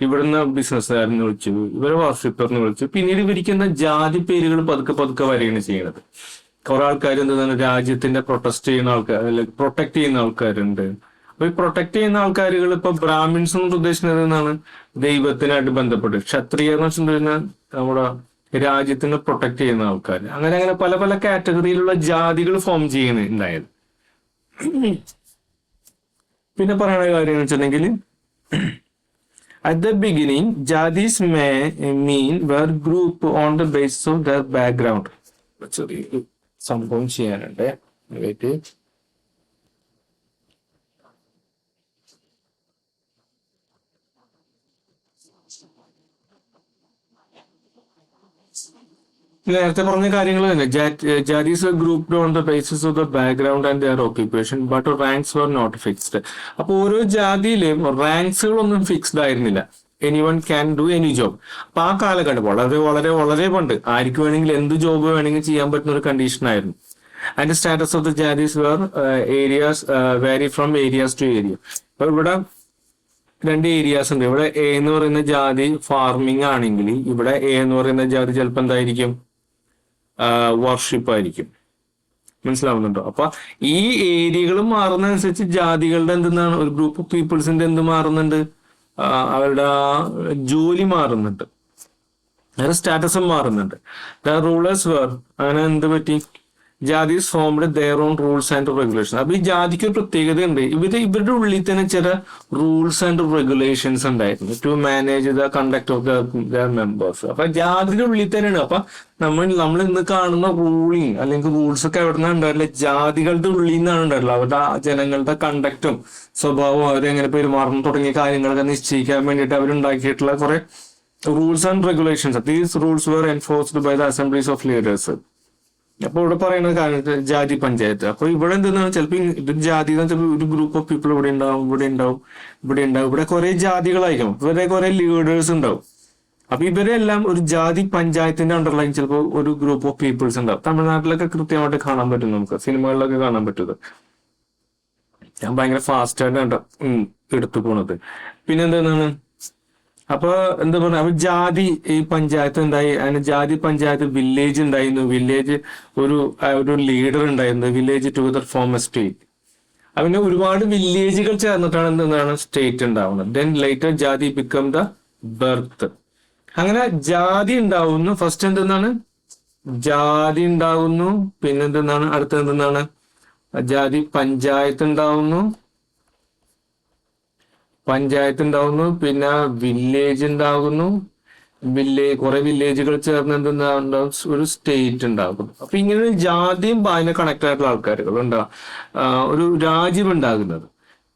ഇവിടുന്ന് ബിസിനസ്സുകാരനെ വിളിച്ചു, ഇവരെ വർഷിപ്പറിന് വിളിച്ചു. പിന്നീട് ഇവരിക്കുന്ന ജാതി പേരുകൾ പതുക്കെ പതുക്കെ വരികയാണ് ചെയ്യുന്നത്. കുറെ ആൾക്കാർ എന്താണ് രാജ്യത്തിന്റെ പ്രൊട്ടസ്റ്റ് ചെയ്യുന്ന ആൾക്കാർ, അല്ലെങ്കിൽ പ്രൊട്ടക്ട് ചെയ്യുന്ന ആൾക്കാരുണ്ട്. അപ്പൊ ഈ പ്രൊട്ടക്ട് ചെയ്യുന്ന ആൾക്കാരുകൾ ഇപ്പൊ ബ്രാഹ്മിൻസ് എന്ന് ഉദ്ദേശിക്കുന്നത് എന്താണ്, ദൈവത്തിനായിട്ട് ബന്ധപ്പെട്ട്. ക്ഷത്രിയ എന്ന് വെച്ചിട്ടുണ്ടെങ്കിൽ നമ്മുടെ രാജ്യത്തിനെ പ്രൊട്ടക്ട് ചെയ്യുന്ന ആൾക്കാർ. അങ്ങനെ അങ്ങനെ പല പല കാറ്റഗറിയിലുള്ള ജാതികൾ ഫോം ചെയ്യുന്നുണ്ടായത്. പിന്നെ പറയുന്ന കാര്യം എന്ന് വെച്ചിട്ടുണ്ടെങ്കിൽ, at the beginning jadis may mean were group on the basis of their background. ചെറിയ സംഭവം ചെയ്യാനുണ്ട്, വെയിറ്റ്. നേരത്തെ പറഞ്ഞ കാര്യങ്ങൾ തന്നെ. Jatis grouped on the basis of the background and their occupation but ranks were not fixed. അപ്പൊ ഓരോ ജാതിയിലും റാങ്ക്സുകളൊന്നും ഫിക്സ്ഡ് ആയിരുന്നില്ല. Anyone can do any job. അപ്പൊ ആ കാലഘട്ടം വളരെ വളരെ വളരെ പണ്ട് ആർക്ക് വേണമെങ്കിൽ എന്ത് ജോബ് വേണമെങ്കിൽ ചെയ്യാൻ പറ്റുന്ന ഒരു കണ്ടീഷൻ ആയിരുന്നു. And status of the jatis were areas vary from areas to area. അപ്പൊ ഇവിടെ 2 ഏരിയാസ് ഉണ്ട്. ഇവിടെ എ എന്ന് പറയുന്ന ജാതി ഫാർമിംഗ് ആണെങ്കിൽ, ഇവിടെ എ എന്ന് പറയുന്ന ജാതി ചിലപ്പോൾ എന്തായിരിക്കും, വർഷിപ്പ് ആയിരിക്കും. മനസ്സിലാവുന്നുണ്ടോ? അപ്പൊ ഈ ഏരിയകൾ മാറുന്നതനുസരിച്ച് ജാതികളുടെ എന്താണ്, ഒരു ഗ്രൂപ്പ് ഓഫ് പീപ്പിൾസിന്റെ എന്ത് മാറുന്നുണ്ട്, അവരുടെ ജോലി മാറുന്നുണ്ട്, അവരുടെ സ്റ്റാറ്റസും മാറുന്നുണ്ട്. ദ റൂളേഴ്സ് വേർ, അങ്ങനെ എന്ത് പറ്റി, jatis formed their own rules and regulation. അപ്പൊ ഈ ജാതിക്ക് ഒരു പ്രത്യേകത ഉണ്ട്. ഇവരുടെ ഉള്ളിൽ തന്നെ ചില റൂൾസ് ആൻഡ് റെഗുലേഷൻസ് ഉണ്ടായിരുന്നു to manage the conduct of their members. അപ്പൊ ജാതിയുടെ ഉള്ളിൽ തന്നെയാണ്. അപ്പൊ നമ്മൾ ഇന്ന് കാണുന്ന റൂളിങ് അല്ലെങ്കിൽ റൂൾസ് ഒക്കെ എവിടെ നിന്നാണ് ഉണ്ടാവില്ല, ജാതികളുടെ ഉള്ളിൽ നിന്നാണ് ഉണ്ടാവില്ല. അവരുടെ ജനങ്ങളുടെ കണ്ടക്റ്റും സ്വഭാവവും അവരെങ്ങനെ പെരുമാറണം തുടങ്ങിയ കാര്യങ്ങളൊക്കെ നിശ്ചയിക്കാൻ വേണ്ടിയിട്ട് അവരുണ്ടാക്കിയിട്ടുള്ള കുറെ rules and regulations. These rules were enforced by the assemblies of leaders. അപ്പൊ ഇവിടെ പറയുന്ന കാര്യം ജാതി പഞ്ചായത്ത്. അപ്പൊ ഇവിടെ എന്താണ്, ചിലപ്പോൾ ഇതൊരു ജാതി എന്ന് വെച്ചാൽ ഒരു ഗ്രൂപ്പ് ഓഫ് പീപ്പിൾ ഇവിടെ ഉണ്ടാവും, ഇവിടെ ഉണ്ടാവും, ഇവിടെ ഉണ്ടാവും. ഇവിടെ കുറെ ജാതികളായിരിക്കും, ഇവരെ കുറെ ലീഡേഴ്സ് ഉണ്ടാവും. അപ്പൊ ഇവരെല്ലാം ഒരു ജാതി പഞ്ചായത്തിന്റെ അണ്ടർലൈൻ ചിലപ്പോൾ ഒരു ഗ്രൂപ്പ് ഓഫ് പീപ്പിൾസ് ഉണ്ടാവും. തമിഴ്നാട്ടിലൊക്കെ കൃത്യമായിട്ട് കാണാൻ പറ്റും, നമുക്ക് സിനിമകളിലൊക്കെ കാണാൻ പറ്റുന്നത്. ഞാൻ ഭയങ്കര ഫാസ്റ്റ് ആയിട്ട് എടുത്തു പോണത്. പിന്നെ എന്താണ്, അപ്പൊ എന്താ പറയുക, അപ്പൊ ജാതി ഈ പഞ്ചായത്ത് ഉണ്ടായി. അതിന് ജാതി പഞ്ചായത്ത് വില്ലേജ് ഉണ്ടായിരുന്നു. വില്ലേജ് ഒരു ലീഡർ ഉണ്ടായിരുന്നു. Village together form A state. അതിന് ഒരുപാട് വില്ലേജുകൾ ചേർന്നിട്ടാണ് എന്താണ് സ്റ്റേറ്റ് ഉണ്ടാവുന്നത്. ദെൻ ലേറ്റർ ജാതി ബിക്കം ദ ബർത്ത്. അങ്ങനെ ജാതി ഉണ്ടാവുന്നു. ഫസ്റ്റ് എന്താണ്, ജാതി ഉണ്ടാവുന്നു. പിന്നെ എന്താണ്, അടുത്ത എന്താണ്, ജാതി പഞ്ചായത്ത് ഉണ്ടാവുന്നു. പിന്നെ വില്ലേജ് ഉണ്ടാകുന്നു. കുറെ വില്ലേജുകൾ ചേർന്ന് എന്തുണ്ടാവും, ഒരു സ്റ്റേറ്റ് ഉണ്ടാകും. അപ്പൊ ഇങ്ങനെ ജാതിയും അതിനെ കണക്ട് ആയിട്ടുള്ള ആൾക്കാരുകൾ ഉണ്ടാവും, ഒരു രാജ്യം ഉണ്ടാകുന്നത്.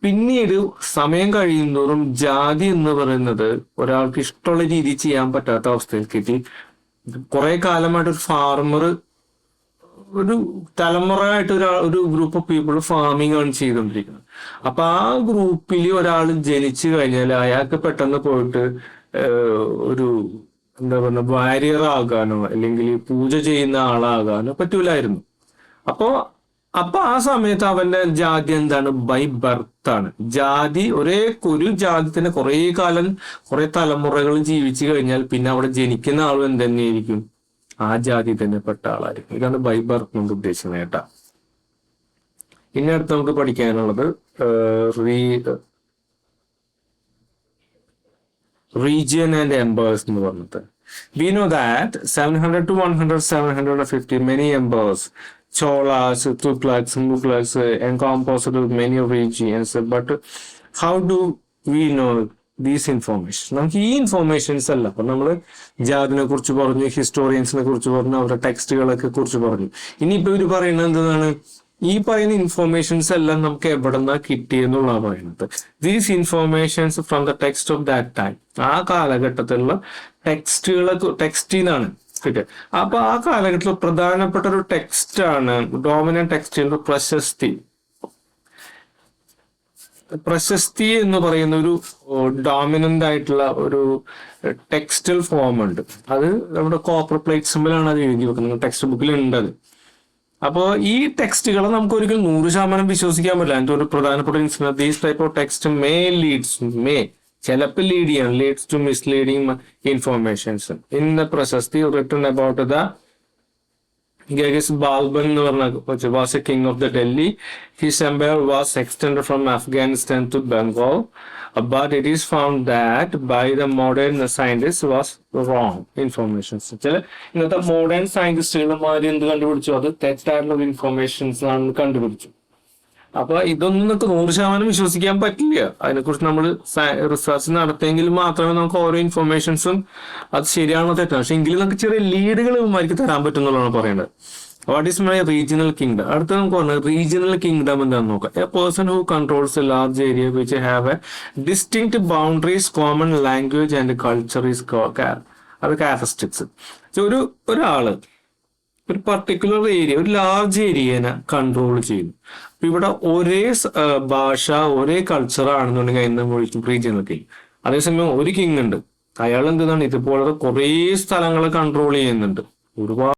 പിന്നീട് സമയം കഴിയുന്തോറും ജാതി എന്ന് പറയുന്നത് ഒരാൾക്ക് ഇഷ്ടമുള്ള രീതിയിൽ ചെയ്യാൻ പറ്റാത്ത അവസ്ഥയിലേക്ക് കുറെ കാലമായിട്ട് ഒരു ഫാർമർ, ഒരു തലമുറയായിട്ട് ഒരു ഗ്രൂപ്പ് ഓഫ് പീപ്പിൾ ഫാമിംഗ് ആണ് ചെയ്തുകൊണ്ടിരിക്കുന്നത്. അപ്പൊ ആ ഗ്രൂപ്പിൽ ഒരാൾ ജനിച്ചു കഴിഞ്ഞാൽ അയാൾക്ക് പെട്ടെന്ന് പോയിട്ട് ഒരു എന്താ പറയുക വാരിയർ ആകാനോ അല്ലെങ്കിൽ പൂജ ചെയ്യുന്ന ആളാകാനോ പറ്റൂലായിരുന്നു. അപ്പോ അപ്പൊ ആ സമയത്ത് അവന്റെ ജാതി എന്താണ്? ബൈ ബർത്ത് ആണ്. ജാതി ഒരു ജാതി തന്നെ കുറെ കാലം കുറെ തലമുറകൾ ജീവിച്ചു കഴിഞ്ഞാൽ പിന്നെ അവിടെ ജനിക്കുന്ന ആളും എന്ത് തന്നെയായിരിക്കും? ആ ജാതി തന്നെ പെട്ട ആളായിരിക്കും. ഇതാണ് ബൈ ബർത്ത് കൊണ്ട് ഉദ്ദേശിക്കുന്നത് കേട്ടാ. ഇനി അടുത്ത് നമുക്ക് പഠിക്കാനുള്ളത് region and empires എന്ന് പറഞ്ഞിട്ട്. We know that 700 to 100, 750 many empires, Cholas, Tughlaqs, Mughlaqs encompassed many regions. But how do we know these information? നമുക്ക് ഈ ഇൻഫോർമേഷൻസ് അല്ല. അപ്പൊ നമ്മള് ജാതിനെ കുറിച്ച് പറഞ്ഞു, ഹിസ്റ്റോറിയൻസിനെ കുറിച്ച് പറഞ്ഞു, അവരുടെ ടെക്സ്റ്റുകളൊക്കെ കുറിച്ച് പറഞ്ഞു. ഇനിയിപ്പോ ഇവര് പറയുന്നത് എന്താണ്? ഈ പറയുന്ന ഇൻഫോർമേഷൻസ് എല്ലാം നമുക്ക് എവിടെ നിന്നാ കിട്ടിയെന്നുള്ളതാണ് പറയുന്നത്. These informations from the text of that time. ആ കാലഘട്ടത്തിലുള്ള ടെക്സ്റ്റിൽ നിന്നാണ് കിട്ടിയത്. അപ്പൊ ആ കാലഘട്ടത്തിൽ പ്രധാനപ്പെട്ട ഒരു ടെക്സ്റ്റ് ആണ് ഡോമിനന്റ് ടെക്സ്റ്റിന്റെ പ്രശസ്തി. പ്രശസ്തി എന്ന് പറയുന്ന ഒരു ഡോമിനന്റ് ആയിട്ടുള്ള ഒരു ടെക്സ്റ്റൽ ഫോം ഉണ്ട്. അത് നമ്മുടെ കോപ്പർ പ്ലേറ്റ് സിമ്പിളാണ് അത് എഴുതി വെക്കുന്നത്. ടെക്സ്റ്റ് ബുക്കിൽ ഉണ്ട് അത്. അപ്പോ ഈ ടെക്സ്റ്റുകളെ നമുക്ക് ഒരിക്കലും 100% വിശ്വസിക്കാൻ പറ്റില്ല. അതിന്റെ ഒരു പ്രധാനപ്പെട്ട ദീസ് ടൈപ്പ് ഓഫ് ടെക്സ്റ്റ് ചിലപ്പോൾ leads to misleading informations. In the prashasti written about the Genghis Balban എന്ന് പറഞ്ഞ was a king of the Delhi. His empire was extended from Afghanistan to Bengal, but it is found that by the modern scientists was wrong information. ചില ഇന്നത്തെ modern സയന്റിസ്റ്റുകളുമാര് എന്ത് കണ്ടുപിടിച്ചു? അത് തെറ്റായിട്ടുള്ള informations ആണ് കണ്ടുപിടിച്ചു. അപ്പൊ ഇതൊന്നും നമുക്ക് 100% വിശ്വസിക്കാൻ പറ്റില്ല. അതിനെക്കുറിച്ച് നമ്മൾ റിസർച്ച് നടത്തിയെങ്കിൽ മാത്രമേ നമുക്ക് ഓരോ ഇൻഫോർമേഷൻസും അത് ശരിയാണോ തെറ്റാണ്. പക്ഷെ എങ്കിലും നമുക്ക് ചെറിയ ലീഡുകൾ ഇവന്മാർക്ക് തരാൻ പറ്റുന്നുള്ളതാണ് പറയേണ്ടത്. What is my regional kingdom? അടുത്ത നമുക്ക് പറഞ്ഞത് റീജിയണൽ കിങ്ഡം എന്താണെന്ന് നോക്കാം. A person who controls A large area which have A distinct boundaries, common language and culture is അത് ക്യാരക്ടറിസ്റ്റിക്സ്. ഒരാള് ഒരു പർട്ടിക്കുലർ ഏരിയ, ഒരു ലാർജ് ഏരിയനെ കൺട്രോൾ ചെയ്യുന്നു. അപ്പൊ ഇവിടെ ഒരേ ഭാഷ, ഒരേ കൾച്ചർ ആണെന്നുണ്ടെങ്കിൽ അതിനെ വിളിക്കും റീജിയണൽ കിങ്. അതേസമയം ഒരു കിങ് ഉണ്ട്, അയാൾ എന്താണ് ഇതുപോലെ കുറെ സ്ഥലങ്ങളെ കൺട്രോൾ ചെയ്യുന്നുണ്ട്. ഒരുപാട്